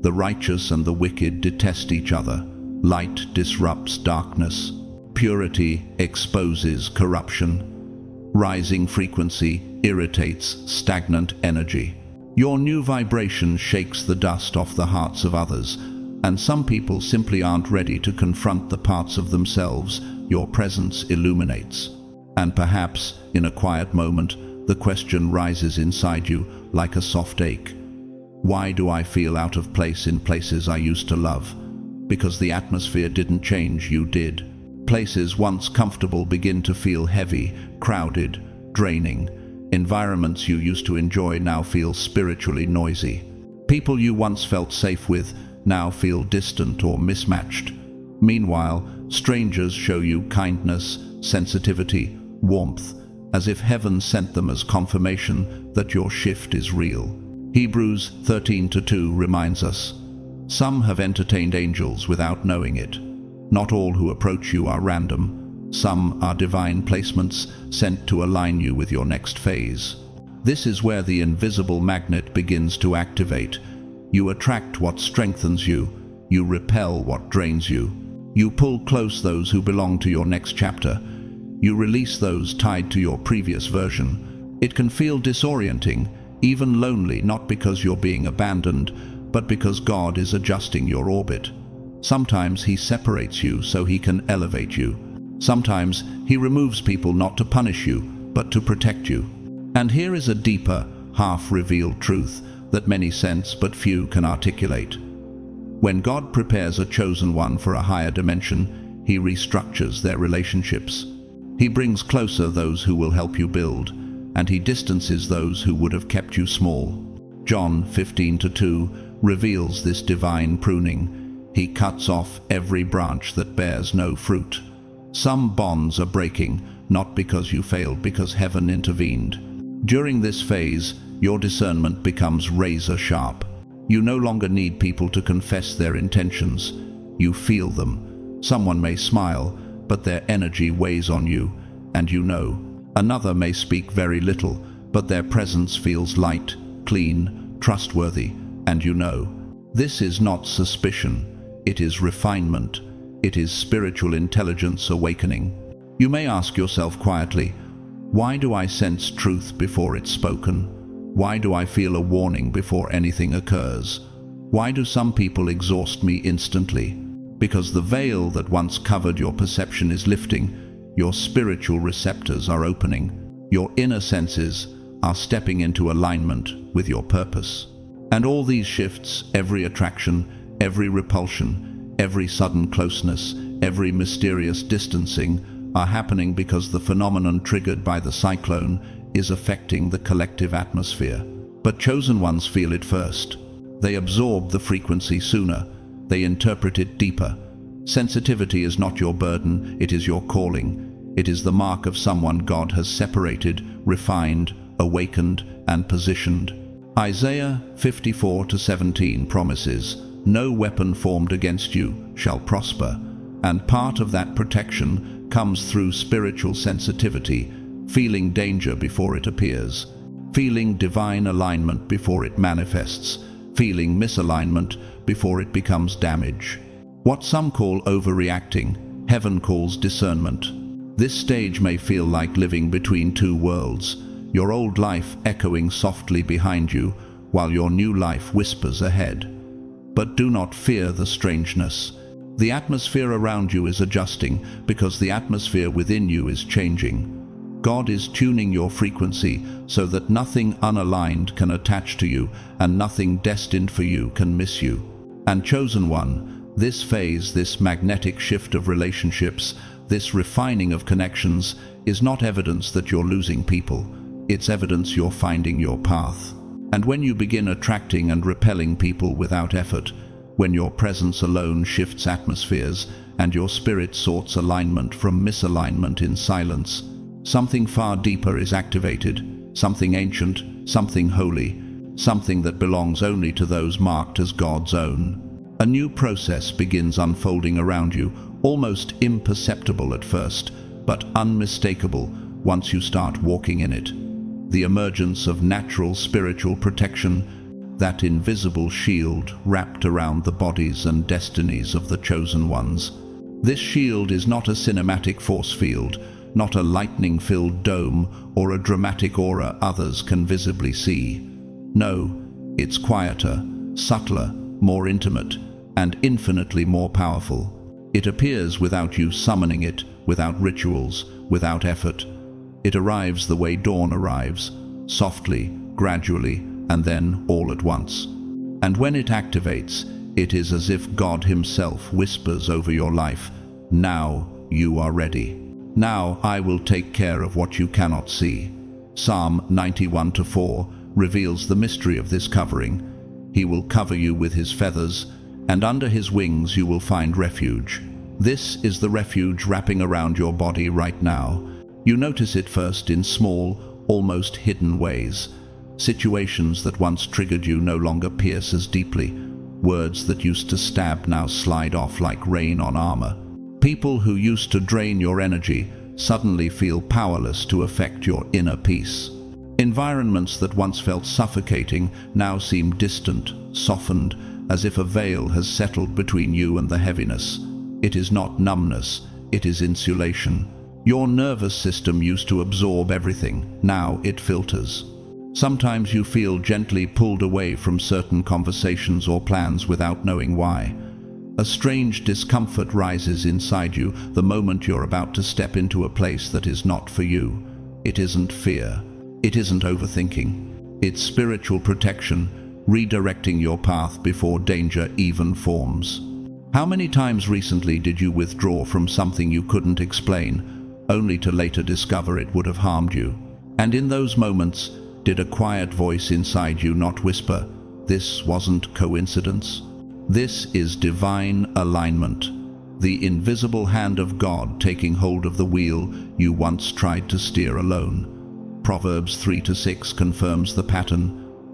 The righteous and the wicked detest each other. Light disrupts darkness. Purity exposes corruption. Rising frequency irritates stagnant energy. Your new vibration shakes the dust off the hearts of others, and some people simply aren't ready to confront the parts of themselves your presence illuminates. And perhaps, in a quiet moment, the question rises inside you like a soft ache. Why do I feel out of place in places I used to love? Because the atmosphere didn't change, you did. Places once comfortable begin to feel heavy, crowded, draining. Environments you used to enjoy now feel spiritually noisy. People you once felt safe with now feel distant or mismatched. Meanwhile, strangers show you kindness, sensitivity, warmth, as if heaven sent them as confirmation that your shift is real. Hebrews 13:2 reminds us, "Some have entertained angels without knowing it." Not all who approach you are random. Some are divine placements sent to align you with your next phase. This is where the invisible magnet begins to activate. You attract what strengthens you. You repel what drains you. You pull close those who belong to your next chapter. You release those tied to your previous version. It can feel disorienting, even lonely, not because you're being abandoned, but because God is adjusting your orbit. Sometimes He separates you so He can elevate you. Sometimes He removes people not to punish you, but to protect you. And here is a deeper, half-revealed truth that many sense but few can articulate. When God prepares a chosen one for a higher dimension, He restructures their relationships. He brings closer those who will help you build, and He distances those who would have kept you small. John 15:2 reveals this divine pruning. He cuts off every branch that bears no fruit. Some bonds are breaking, not because you failed, because heaven intervened. During this phase, your discernment becomes razor sharp. You no longer need people to confess their intentions. You feel them. Someone may smile, but their energy weighs on you, and you know. Another may speak very little, but their presence feels light, clean, trustworthy, and you know. This is not suspicion. It is refinement. It is spiritual intelligence awakening. You may ask yourself quietly, why do I sense truth before it's spoken? Why do I feel a warning before anything occurs? Why do some people exhaust me instantly? Because the veil that once covered your perception is lifting. Your spiritual receptors are opening. Your inner senses are stepping into alignment with your purpose. And all these shifts, every attraction, every repulsion, every sudden closeness, every mysterious distancing, are happening because the phenomenon triggered by the cyclone is affecting the collective atmosphere. But chosen ones feel it first. They absorb the frequency sooner. They interpret it deeper. Sensitivity is not your burden, it is your calling. It is the mark of someone God has separated, refined, awakened, and positioned. Isaiah 54:17 promises, "No weapon formed against you shall prosper," and part of that protection comes through spiritual sensitivity, feeling danger before it appears, feeling divine alignment before it manifests, feeling misalignment before it becomes damage. What some call overreacting, heaven calls discernment. This stage may feel like living between two worlds, your old life echoing softly behind you while your new life whispers ahead. But do not fear the strangeness. The atmosphere around you is adjusting because the atmosphere within you is changing. God is tuning your frequency so that nothing unaligned can attach to you and nothing destined for you can miss you. And chosen one, this phase, this magnetic shift of relationships, this refining of connections is not evidence that you're losing people. It's evidence you're finding your path. And when you begin attracting and repelling people without effort, when your presence alone shifts atmospheres and your spirit sorts alignment from misalignment in silence, something far deeper is activated, something ancient, something holy, something that belongs only to those marked as God's own. A new process begins unfolding around you, almost imperceptible at first, but unmistakable once you start walking in it. The emergence of natural spiritual protection, that invisible shield wrapped around the bodies and destinies of the chosen ones. This shield is not a cinematic force field, not a lightning-filled dome or a dramatic aura others can visibly see. No, it's quieter, subtler, more intimate, and infinitely more powerful. It appears without you summoning it, without rituals, without effort. It arrives the way dawn arrives, softly, gradually, and then all at once. And when it activates, It is as if God Himself whispers over your life, "Now you are ready. Now I will take care of what you cannot see." Psalm 91:4 reveals the mystery of this covering. He will cover you with His feathers, and under His wings you will find refuge. This is the refuge wrapping around your body right now. You notice it first in small, almost hidden ways. Situations that once triggered you no longer pierce as deeply. Words that used to stab now slide off like rain on armor. People who used to drain your energy suddenly feel powerless to affect your inner peace. Environments that once felt suffocating now seem distant, softened, as if a veil has settled between you and the heaviness. It is not numbness, it is insulation. Your nervous system used to absorb everything, now it filters. Sometimes you feel gently pulled away from certain conversations or plans without knowing why. A strange discomfort rises inside you the moment you're about to step into a place that is not for you. It isn't fear. It isn't overthinking. It's spiritual protection, redirecting your path before danger even forms. How many times recently did you withdraw from something you couldn't explain, only to later discover it would have harmed you? And in those moments, did a quiet voice inside you not whisper, "This wasn't coincidence"? This is divine alignment, the invisible hand of God taking hold of the wheel you once tried to steer alone. Proverbs 3-6 confirms the pattern.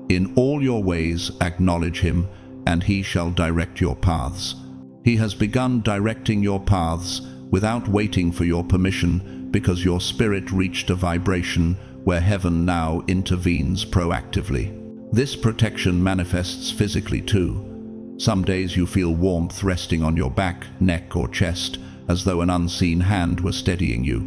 "In all your ways acknowledge Him, and He shall direct your paths." He has begun directing your paths without waiting for your permission, because your spirit reached a vibration where heaven now intervenes proactively. This protection manifests physically too. Some days you feel warmth resting on your back, neck, or chest, as though an unseen hand were steadying you.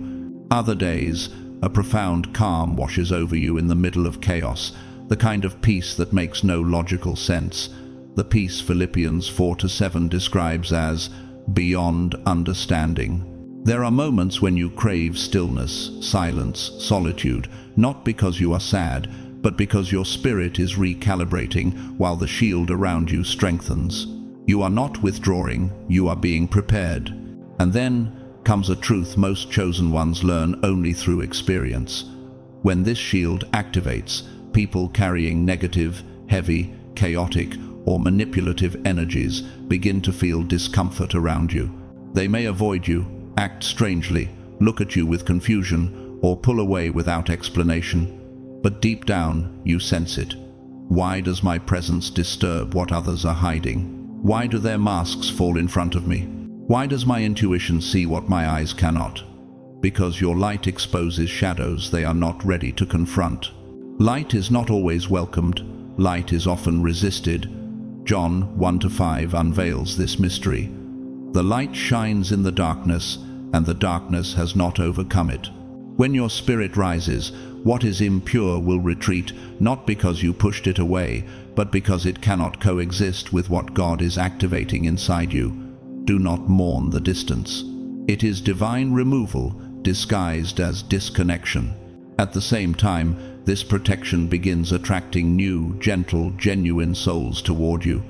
Other days, a profound calm washes over you in the middle of chaos, the kind of peace that makes no logical sense. The peace Philippians 4-7 describes as beyond understanding. There are moments when you crave stillness, silence, solitude, not because you are sad, but because your spirit is recalibrating while the shield around you strengthens. You are not withdrawing, you are being prepared. And then comes a truth most chosen ones learn only through experience. When this shield activates, people carrying negative, heavy, chaotic, or manipulative energies begin to feel discomfort around you. They may avoid you, act strangely, look at you with confusion, or pull away without explanation. But deep down, you sense it. Why does my presence disturb what others are hiding? Why do their masks fall in front of me? Why does my intuition see what my eyes cannot? Because your light exposes shadows they are not ready to confront. Light is not always welcomed. Light is often resisted. John 1-5 unveils this mystery. The light shines in the darkness, and the darkness has not overcome it. When your spirit rises, what is impure will retreat, not because you pushed it away, but because it cannot coexist with what God is activating inside you. Do not mourn the distance. It is divine removal disguised as disconnection. At the same time, this protection begins attracting new, gentle, genuine souls toward you.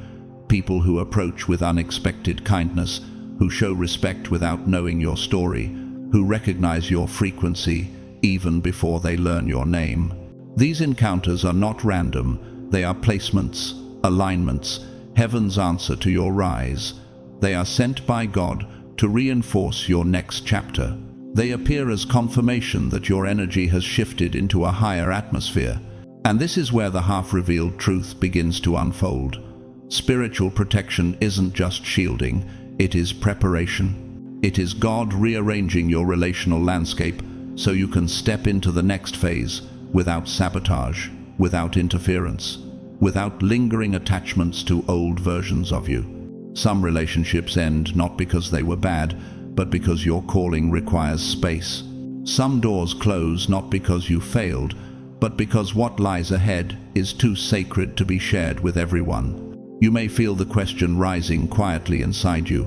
People who approach with unexpected kindness, who show respect without knowing your story, who recognize your frequency even before they learn your name. These encounters are not random, they are placements, alignments, heaven's answer to your rise. They are sent by God to reinforce your next chapter. They appear as confirmation that your energy has shifted into a higher atmosphere. And this is where the half-revealed truth begins to unfold. Spiritual protection isn't just shielding, it is preparation. It is God rearranging your relational landscape so you can step into the next phase without sabotage, without interference, without lingering attachments to old versions of you. Some relationships end not because they were bad, but because your calling requires space. Some doors close not because you failed, but because what lies ahead is too sacred to be shared with everyone. You may feel the question rising quietly inside you.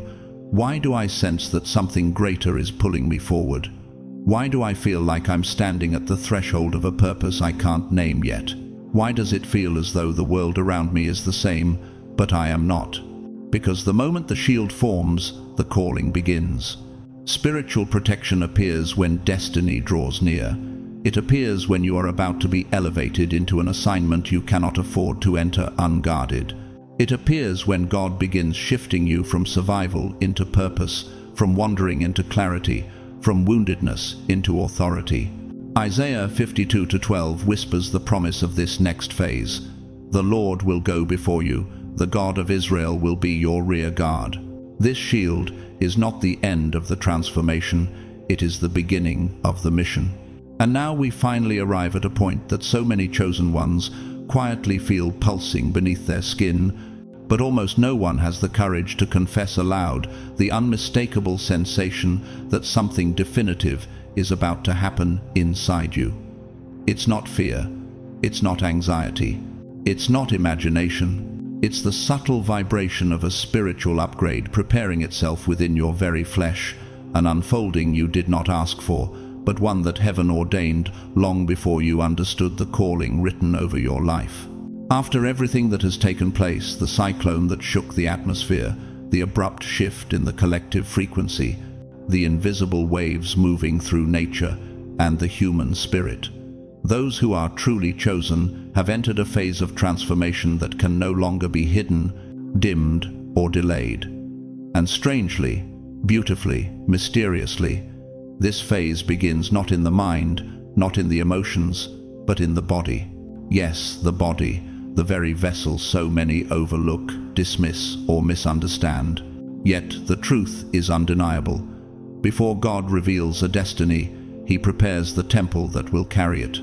Why do I sense that something greater is pulling me forward? Why do I feel like I'm standing at the threshold of a purpose I can't name yet? Why does it feel as though the world around me is the same, but I am not? Because the moment the shield forms, the calling begins. Spiritual protection appears when destiny draws near. It appears when you are about to be elevated into an assignment you cannot afford to enter unguarded. It appears when God begins shifting you from survival into purpose, from wandering into clarity, from woundedness into authority. Isaiah 52:12 whispers the promise of this next phase. The Lord will go before you. The God of Israel will be your rear guard. This shield is not the end of the transformation, it is the beginning of the mission. And now we finally arrive at a point that so many chosen ones quietly feel pulsing beneath their skin, but almost no one has the courage to confess aloud the unmistakable sensation that something definitive is about to happen inside you. It's not fear, it's not anxiety, it's not imagination. It's the subtle vibration of a spiritual upgrade preparing itself within your very flesh, an unfolding you did not ask for, but one that heaven ordained long before you understood the calling written over your life. After everything that has taken place, the cyclone that shook the atmosphere, the abrupt shift in the collective frequency, the invisible waves moving through nature, and the human spirit, those who are truly chosen have entered a phase of transformation that can no longer be hidden, dimmed, or delayed. And strangely, beautifully, mysteriously, this phase begins not in the mind, not in the emotions, but in the body. Yes, the body, the very vessel so many overlook, dismiss, or misunderstand. Yet the truth is undeniable. Before God reveals a destiny, He prepares the temple that will carry it.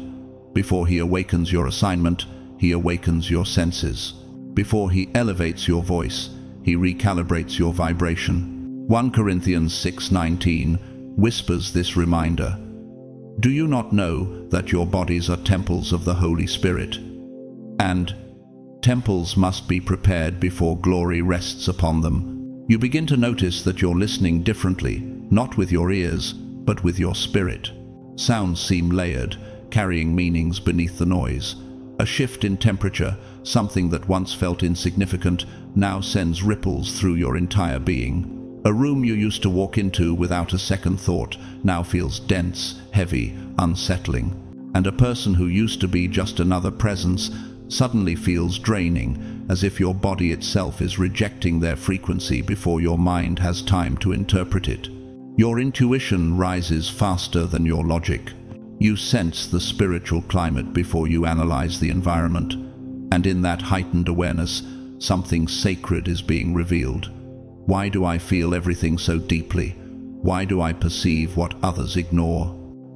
Before He awakens your assignment, He awakens your senses. Before He elevates your voice, He recalibrates your vibration. 1 Corinthians 6:19 whispers this reminder. Do you not know that your bodies are temples of the Holy Spirit? And temples must be prepared before glory rests upon them. You begin to notice that you're listening differently, not with your ears, but with your spirit. Sounds seem layered, carrying meanings beneath the noise. A shift in temperature, something that once felt insignificant, now sends ripples through your entire being. A room you used to walk into without a second thought now feels dense, heavy, unsettling. And a person who used to be just another presence suddenly feels draining, as if your body itself is rejecting their frequency before your mind has time to interpret it. Your intuition rises faster than your logic. You sense the spiritual climate before you analyze the environment, and in that heightened awareness, something sacred is being revealed. Why do I feel everything so deeply? Why do I perceive what others ignore?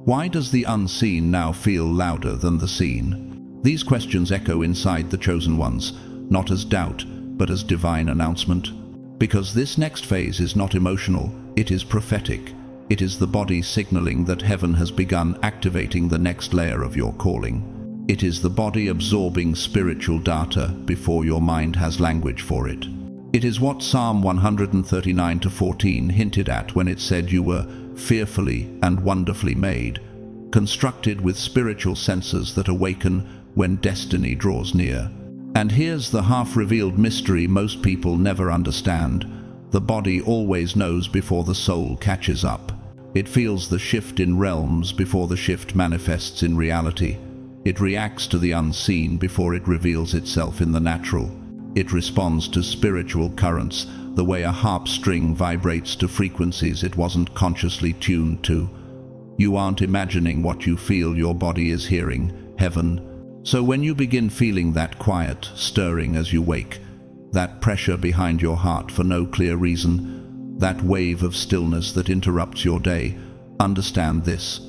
Why does the unseen now feel louder than the seen? These questions echo inside the chosen ones, not as doubt, but as divine announcement. Because this next phase is not emotional, it is prophetic. It is the body signaling that heaven has begun activating the next layer of your calling. It is the body absorbing spiritual data before your mind has language for it. It is what Psalm 139:14 hinted at when it said you were fearfully and wonderfully made, constructed with spiritual senses that awaken when destiny draws near. And here's the half-revealed mystery most people never understand. The body always knows before the soul catches up. It feels the shift in realms before the shift manifests in reality. It reacts to the unseen before it reveals itself in the natural. It responds to spiritual currents the way a harp string vibrates to frequencies it wasn't consciously tuned to. You aren't imagining what you feel your body is hearing, heaven. So when you begin feeling that quiet stirring as you wake, that pressure behind your heart for no clear reason, that wave of stillness that interrupts your day, understand this.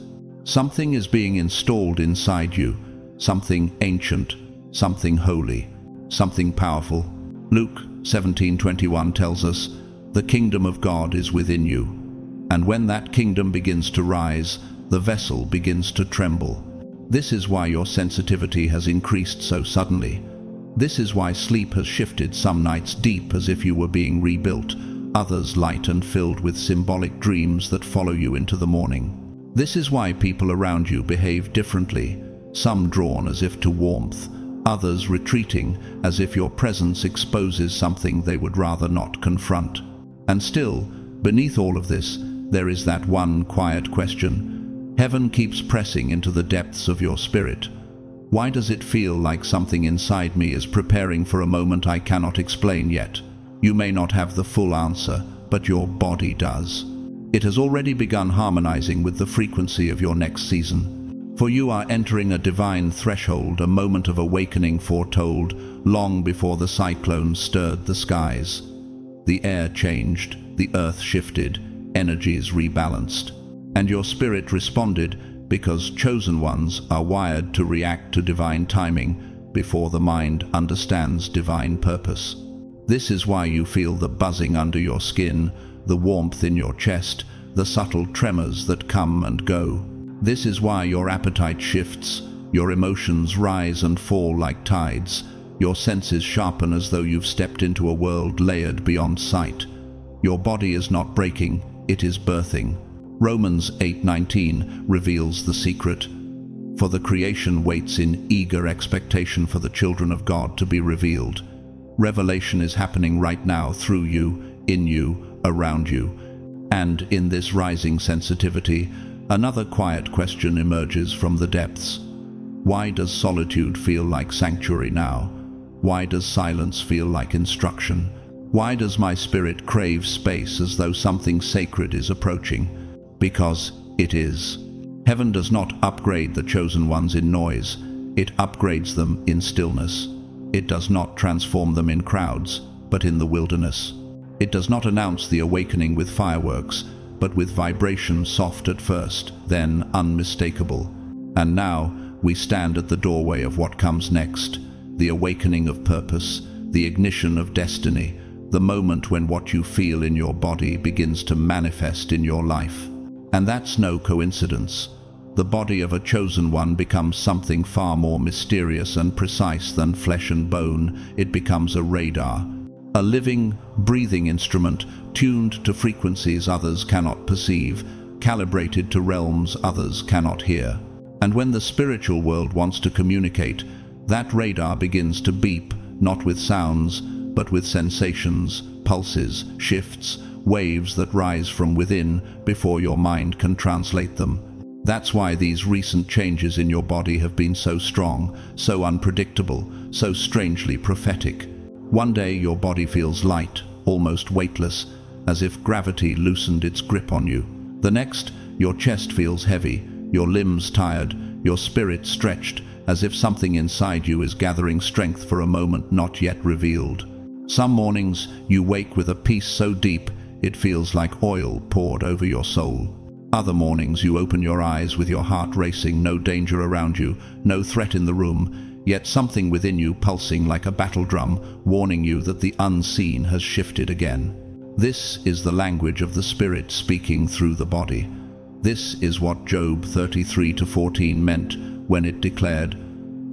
Something is being installed inside you, something ancient, something holy, something powerful. Luke 17:21 tells us, the kingdom of God is within you. And when that kingdom begins to rise, the vessel begins to tremble. This is why your sensitivity has increased so suddenly. This is why sleep has shifted some nights deep as if you were being rebuilt, others light and filled with symbolic dreams that follow you into the morning. This is why people around you behave differently, some drawn as if to warmth, others retreating, as if your presence exposes something they would rather not confront. And still, beneath all of this, there is that one quiet question. Heaven keeps pressing into the depths of your spirit. Why does it feel like something inside me is preparing for a moment I cannot explain yet? You may not have the full answer, but your body does. It has already begun harmonizing with the frequency of your next season. For you are entering a divine threshold, a moment of awakening foretold, long before the cyclone stirred the skies. The air changed, the earth shifted, energies rebalanced, and your spirit responded because chosen ones are wired to react to divine timing before the mind understands divine purpose. This is why you feel the buzzing under your skin, the warmth in your chest, the subtle tremors that come and go. This is why your appetite shifts, your emotions rise and fall like tides, your senses sharpen as though you've stepped into a world layered beyond sight. Your body is not breaking, it is birthing. Romans 8:19 reveals the secret. For the creation waits in eager expectation for the children of God to be revealed. Revelation is happening right now through you, in you, around you. And in this rising sensitivity, another quiet question emerges from the depths. Why does solitude feel like sanctuary now? Why does silence feel like instruction? Why does my spirit crave space as though something sacred is approaching? Because it is. Heaven does not upgrade the chosen ones in noise, it upgrades them in stillness. It does not transform them in crowds, but in the wilderness. It does not announce the awakening with fireworks, but with vibration soft at first, then unmistakable. And now we stand at the doorway of what comes next, the awakening of purpose, the ignition of destiny, the moment when what you feel in your body begins to manifest in your life. And that's no coincidence. The body of a chosen one becomes something far more mysterious and precise than flesh and bone. It becomes a radar, a living, breathing instrument tuned to frequencies others cannot perceive, calibrated to realms others cannot hear. And when the spiritual world wants to communicate, that radar begins to beep, not with sounds, but with sensations, pulses, shifts, waves that rise from within before your mind can translate them. That's why these recent changes in your body have been so strong, so unpredictable, so strangely prophetic. One day your body feels light, almost weightless, as if gravity loosened its grip on you. The next, your chest feels heavy, your limbs tired, your spirit stretched, as if something inside you is gathering strength for a moment not yet revealed. Some mornings you wake with a peace so deep it feels like oil poured over your soul. Other mornings you open your eyes with your heart racing, no danger around you, no threat in the room, yet something within you pulsing like a battle drum, warning you that the unseen has shifted again. This is the language of the Spirit speaking through the body. This is what Job 33:14 meant when it declared,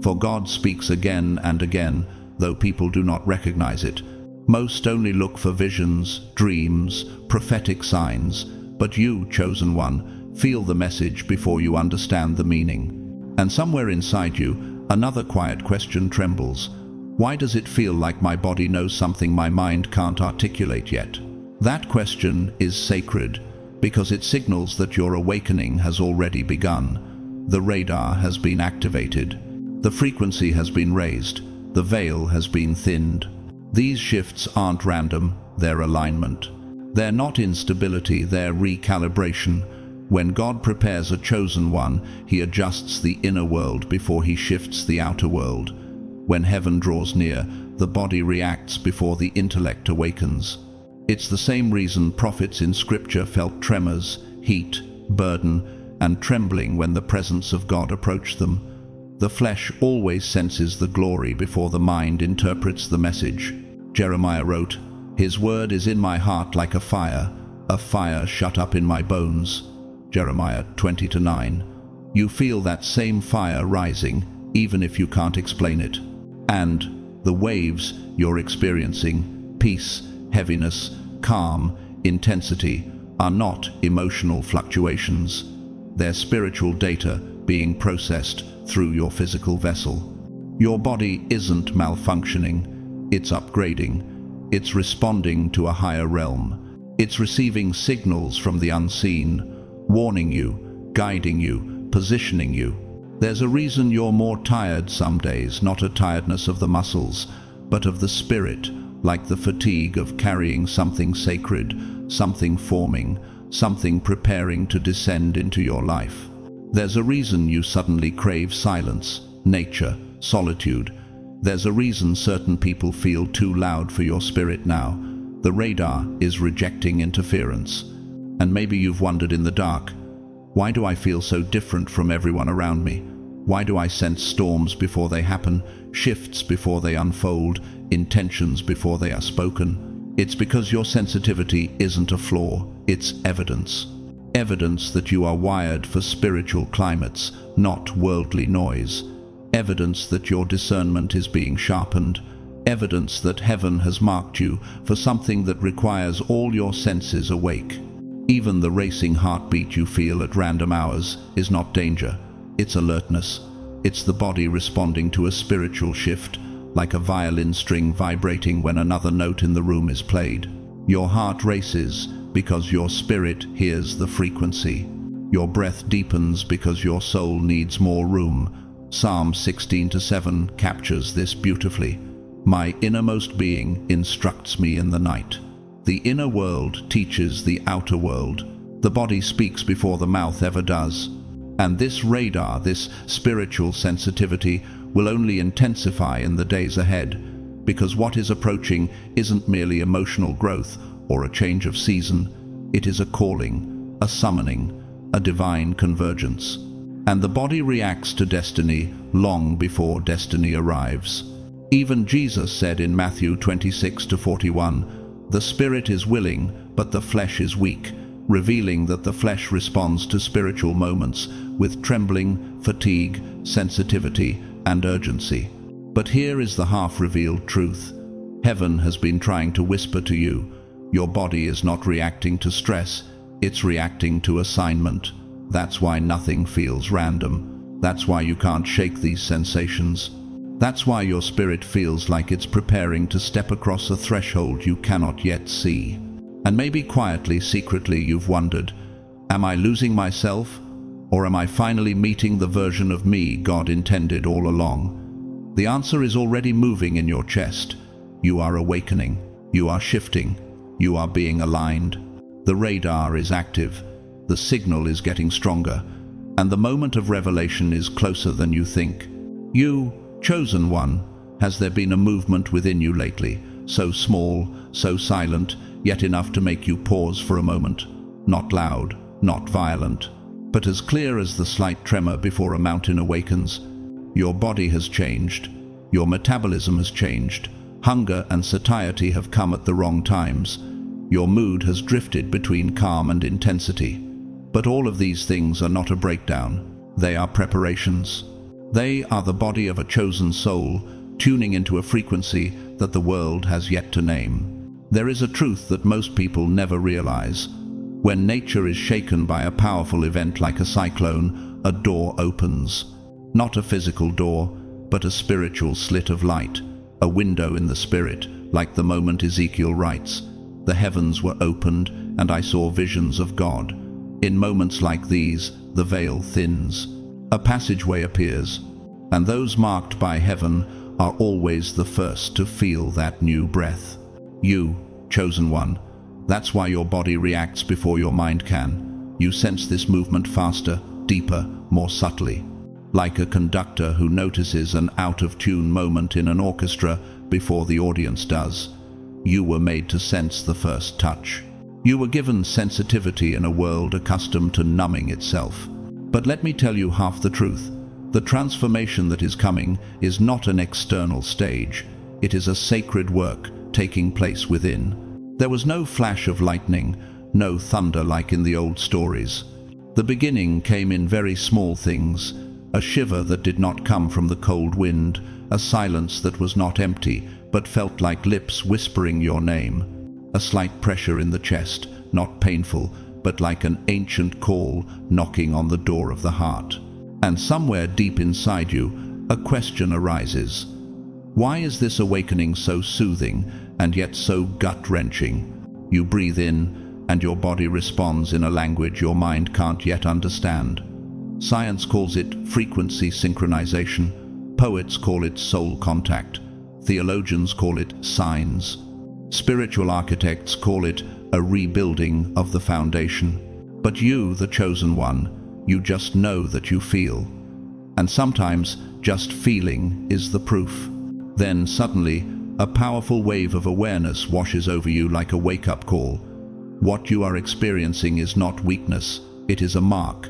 "For God speaks again and again, though people do not recognize it. Most only look for visions, dreams, prophetic signs, but you, chosen one, feel the message before you understand the meaning." And somewhere inside you, another quiet question trembles. Why does it feel like my body knows something my mind can't articulate yet? That question is sacred, because it signals that your awakening has already begun. The radar has been activated. The frequency has been raised. The veil has been thinned. These shifts aren't random, they're alignment. They're not instability, they're recalibration. When God prepares a chosen one, he adjusts the inner world before he shifts the outer world. When heaven draws near, the body reacts before the intellect awakens. It's the same reason prophets in Scripture felt tremors, heat, burden, and trembling when the presence of God approached them. The flesh always senses the glory before the mind interprets the message. Jeremiah wrote, "His word is in my heart like a fire shut up in my bones." Jeremiah 20:9. You feel that same fire rising, even if you can't explain it. And the waves you're experiencing, peace, heaviness, calm, intensity, are not emotional fluctuations. They're spiritual data being processed through your physical vessel. Your body isn't malfunctioning, it's upgrading. It's responding to a higher realm. It's receiving signals from the unseen, warning you, guiding you, positioning you. There's a reason you're more tired some days, not a tiredness of the muscles, but of the spirit, like the fatigue of carrying something sacred, something forming, something preparing to descend into your life. There's a reason you suddenly crave silence, nature, solitude. There's a reason certain people feel too loud for your spirit now. The radar is rejecting interference. And maybe you've wondered in the dark, why do I feel so different from everyone around me? Why do I sense storms before they happen, shifts before they unfold, intentions before they are spoken? It's because your sensitivity isn't a flaw, it's evidence. Evidence that you are wired for spiritual climates, not worldly noise. Evidence that your discernment is being sharpened. Evidence that heaven has marked you for something that requires all your senses awake. Even the racing heartbeat you feel at random hours is not danger, it's alertness. It's the body responding to a spiritual shift, like a violin string vibrating when another note in the room is played. Your heart races because your spirit hears the frequency. Your breath deepens because your soul needs more room. Psalm 16:7 captures this beautifully. My innermost being instructs me in the night. The inner world teaches the outer world. The body speaks before the mouth ever does. And this radar, this spiritual sensitivity, will only intensify in the days ahead, because what is approaching isn't merely emotional growth or a change of season. It is a calling, a summoning, a divine convergence. And the body reacts to destiny long before destiny arrives. Even Jesus said in Matthew 26:41, "The spirit is willing, but the flesh is weak," revealing that the flesh responds to spiritual moments with trembling, fatigue, sensitivity, and urgency. But here is the half-revealed truth. Heaven has been trying to whisper to you. Your body is not reacting to stress, it's reacting to assignment. That's why nothing feels random. That's why you can't shake these sensations. That's why your spirit feels like it's preparing to step across a threshold you cannot yet see. And maybe quietly, secretly, you've wondered, am I losing myself? Or am I finally meeting the version of me God intended all along? The answer is already moving in your chest. You are awakening. You are shifting. You are being aligned. The radar is active. The signal is getting stronger. And the moment of revelation is closer than you think. You, chosen one, has there been a movement within you lately? So small, so silent, yet enough to make you pause for a moment. Not loud, not violent, but as clear as the slight tremor before a mountain awakens. Your body has changed. Your metabolism has changed. Hunger and satiety have come at the wrong times. Your mood has drifted between calm and intensity. But all of these things are not a breakdown. They are preparations. They are the body of a chosen soul, tuning into a frequency that the world has yet to name. There is a truth that most people never realize. When nature is shaken by a powerful event like a cyclone, a door opens. Not a physical door, but a spiritual slit of light, a window in the spirit, like the moment Ezekiel writes, "The heavens were opened, and I saw visions of God." In moments like these, the veil thins. A passageway appears, and those marked by heaven are always the first to feel that new breath. You, chosen one. That's why your body reacts before your mind can. You sense this movement faster, deeper, more subtly. Like a conductor who notices an out-of-tune moment in an orchestra before the audience does. You were made to sense the first touch. You were given sensitivity in a world accustomed to numbing itself. But let me tell you half the truth. The transformation that is coming is not an external stage. It is a sacred work taking place within. There was no flash of lightning, no thunder like in the old stories. The beginning came in very small things, a shiver that did not come from the cold wind, a silence that was not empty, but felt like lips whispering your name, a slight pressure in the chest, not painful, but like an ancient call knocking on the door of the heart. And somewhere deep inside you, a question arises. Why is this awakening so soothing and yet so gut-wrenching? You breathe in, and your body responds in a language your mind can't yet understand. Science calls it frequency synchronization. Poets call it soul contact. Theologians call it signs. Spiritual architects call it a rebuilding of the foundation. But you, the chosen one, you just know that you feel. And sometimes just feeling is the proof. Then suddenly, a powerful wave of awareness washes over you like a wake-up call. What you are experiencing is not weakness, it is a mark,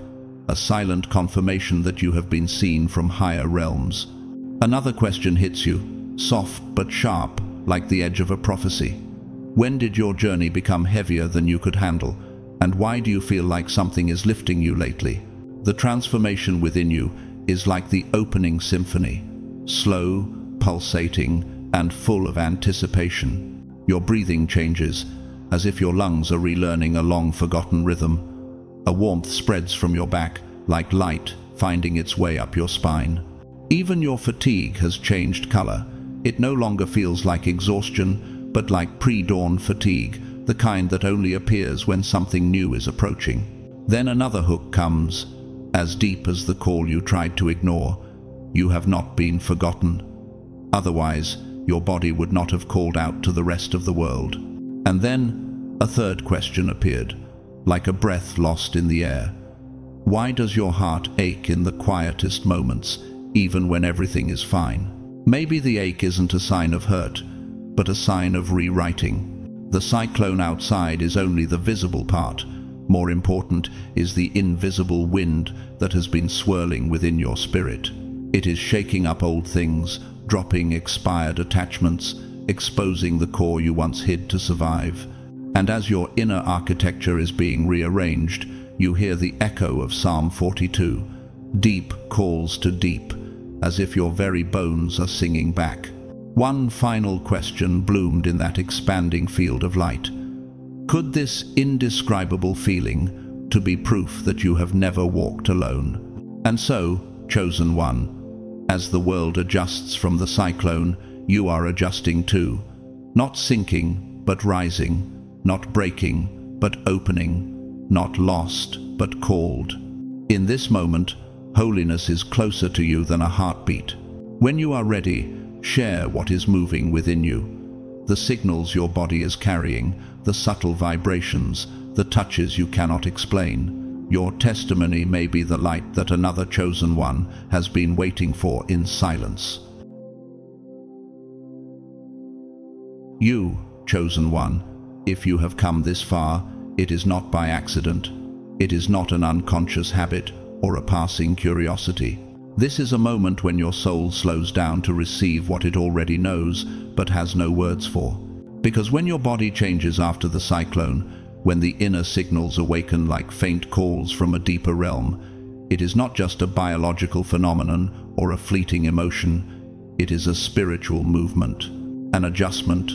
a silent confirmation that you have been seen from higher realms. Another question hits you, soft but sharp, like the edge of a prophecy. When did your journey become heavier than you could handle? And why do you feel like something is lifting you lately? The transformation within you is like the opening symphony, slow, pulsating, and full of anticipation. Your breathing changes, as if your lungs are relearning a long-forgotten rhythm. A warmth spreads from your back, like light finding its way up your spine. Even your fatigue has changed color. It no longer feels like exhaustion, but like pre-dawn fatigue, the kind that only appears when something new is approaching. Then another hook comes, as deep as the call you tried to ignore. You have not been forgotten. Otherwise, your body would not have called out to the rest of the world. And then a third question appeared, like a breath lost in the air. Why does your heart ache in the quietest moments, even when everything is fine? Maybe the ache isn't a sign of hurt, but a sign of rewriting. The cyclone outside is only the visible part. More important is the invisible wind that has been swirling within your spirit. It is shaking up old things, dropping expired attachments, exposing the core you once hid to survive. And as your inner architecture is being rearranged, you hear the echo of Psalm 42. Deep calls to deep, as if your very bones are singing back. One final question bloomed in that expanding field of light. Could this indescribable feeling to be proof that you have never walked alone? And so, chosen one, as the world adjusts from the cyclone, you are adjusting too. Not sinking, but rising. Not breaking, but opening. Not lost, but called. In this moment, holiness is closer to you than a heartbeat. When you are ready, share what is moving within you. The signals your body is carrying, the subtle vibrations, the touches you cannot explain. Your testimony may be the light that another chosen one has been waiting for in silence. You, chosen one, if you have come this far, it is not by accident. It is not an unconscious habit or a passing curiosity. This is a moment when your soul slows down to receive what it already knows but has no words for. Because when your body changes after the cyclone, when the inner signals awaken like faint calls from a deeper realm, it is not just a biological phenomenon or a fleeting emotion. It is a spiritual movement, an adjustment,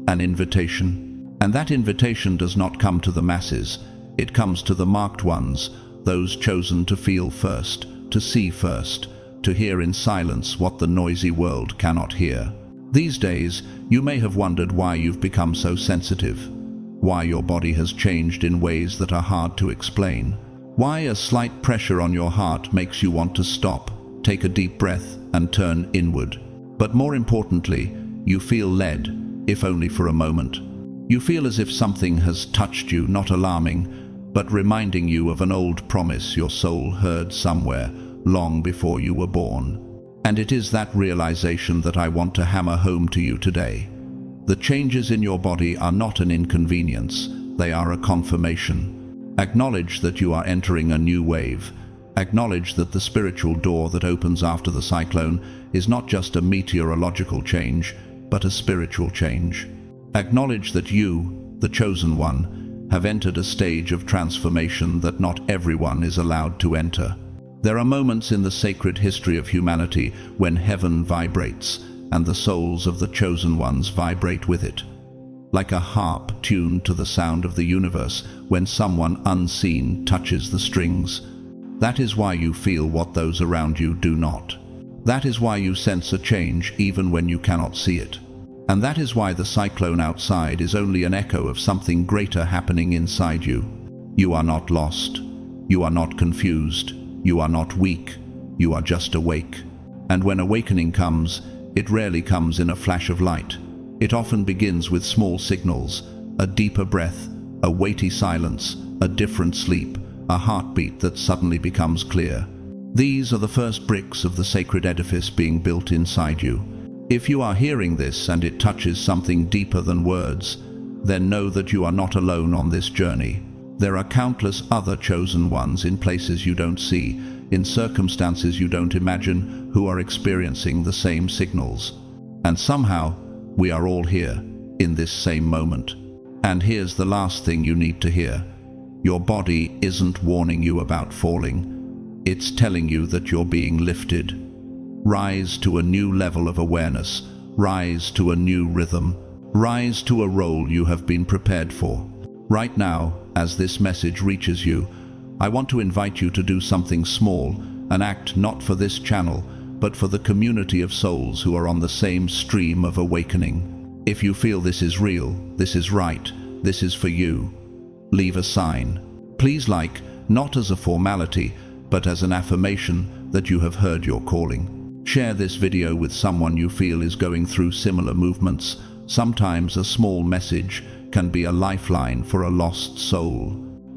an invitation. And that invitation does not come to the masses. It comes to the marked ones, those chosen to feel first, to see first, to hear in silence what the noisy world cannot hear. These days, you may have wondered why you've become so sensitive, why your body has changed in ways that are hard to explain, why a slight pressure on your heart makes you want to stop, take a deep breath, and turn inward. But more importantly, you feel led, if only for a moment. You feel as if something has touched you, not alarming, but reminding you of an old promise your soul heard somewhere long before you were born. And it is that realization that I want to hammer home to you today. The changes in your body are not an inconvenience, they are a confirmation. Acknowledge that you are entering a new wave. Acknowledge that the spiritual door that opens after the cyclone is not just a meteorological change, but a spiritual change. Acknowledge that you, the chosen one, have entered a stage of transformation that not everyone is allowed to enter. There are moments in the sacred history of humanity when heaven vibrates and the souls of the chosen ones vibrate with it. Like a harp tuned to the sound of the universe when someone unseen touches the strings. That is why you feel what those around you do not. That is why you sense a change even when you cannot see it. And that is why the cyclone outside is only an echo of something greater happening inside you. You are not lost. You are not confused. You are not weak. You are just awake. And when awakening comes, it rarely comes in a flash of light. It often begins with small signals, a deeper breath, a weighty silence, a different sleep, a heartbeat that suddenly becomes clear. These are the first bricks of the sacred edifice being built inside you. If you are hearing this and it touches something deeper than words, then know that you are not alone on this journey. There are countless other chosen ones in places you don't see, in circumstances you don't imagine, who are experiencing the same signals. And somehow, we are all here, in this same moment. And here's the last thing you need to hear. Your body isn't warning you about falling. It's telling you that you're being lifted. Rise to a new level of awareness. Rise to a new rhythm. Rise to a role you have been prepared for. Right now, as this message reaches you, I want to invite you to do something small, an act not for this channel, but for the community of souls who are on the same stream of awakening. If you feel this is real, this is right, this is for you, leave a sign. Please like, not as a formality, but as an affirmation that you have heard your calling. Share this video with someone you feel is going through similar movements. Sometimes a small message can be a lifeline for a lost soul.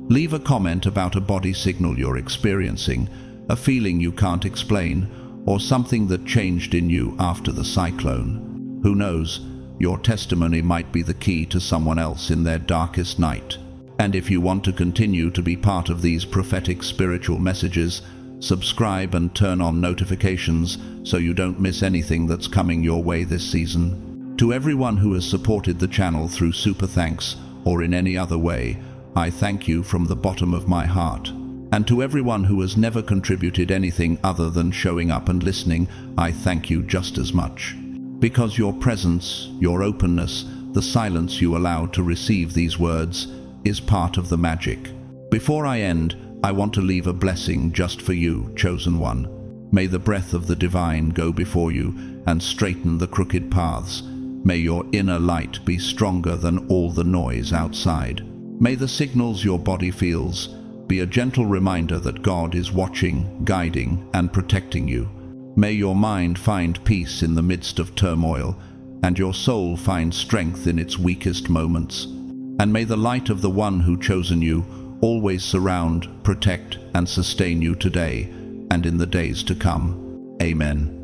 Leave a comment about a body signal you're experiencing, a feeling you can't explain, or something that changed in you after the cyclone. Who knows, your testimony might be the key to someone else in their darkest night. And if you want to continue to be part of these prophetic spiritual messages, subscribe and turn on notifications so you don't miss anything that's coming your way this season. To everyone who has supported the channel through super thanks or in any other way, I thank you from the bottom of my heart. And to everyone who has never contributed anything other than showing up and listening, I thank you just as much. Because your presence, your openness, the silence you allow to receive these words, is part of the magic. Before I end, I want to leave a blessing just for you, chosen one. May the breath of the divine go before you and straighten the crooked paths. May your inner light be stronger than all the noise outside. May the signals your body feels be a gentle reminder that God is watching, guiding, and protecting you. May your mind find peace in the midst of turmoil, and your soul find strength in its weakest moments. And may the light of the one who chosen you always surround, protect, and sustain you today and in the days to come. Amen.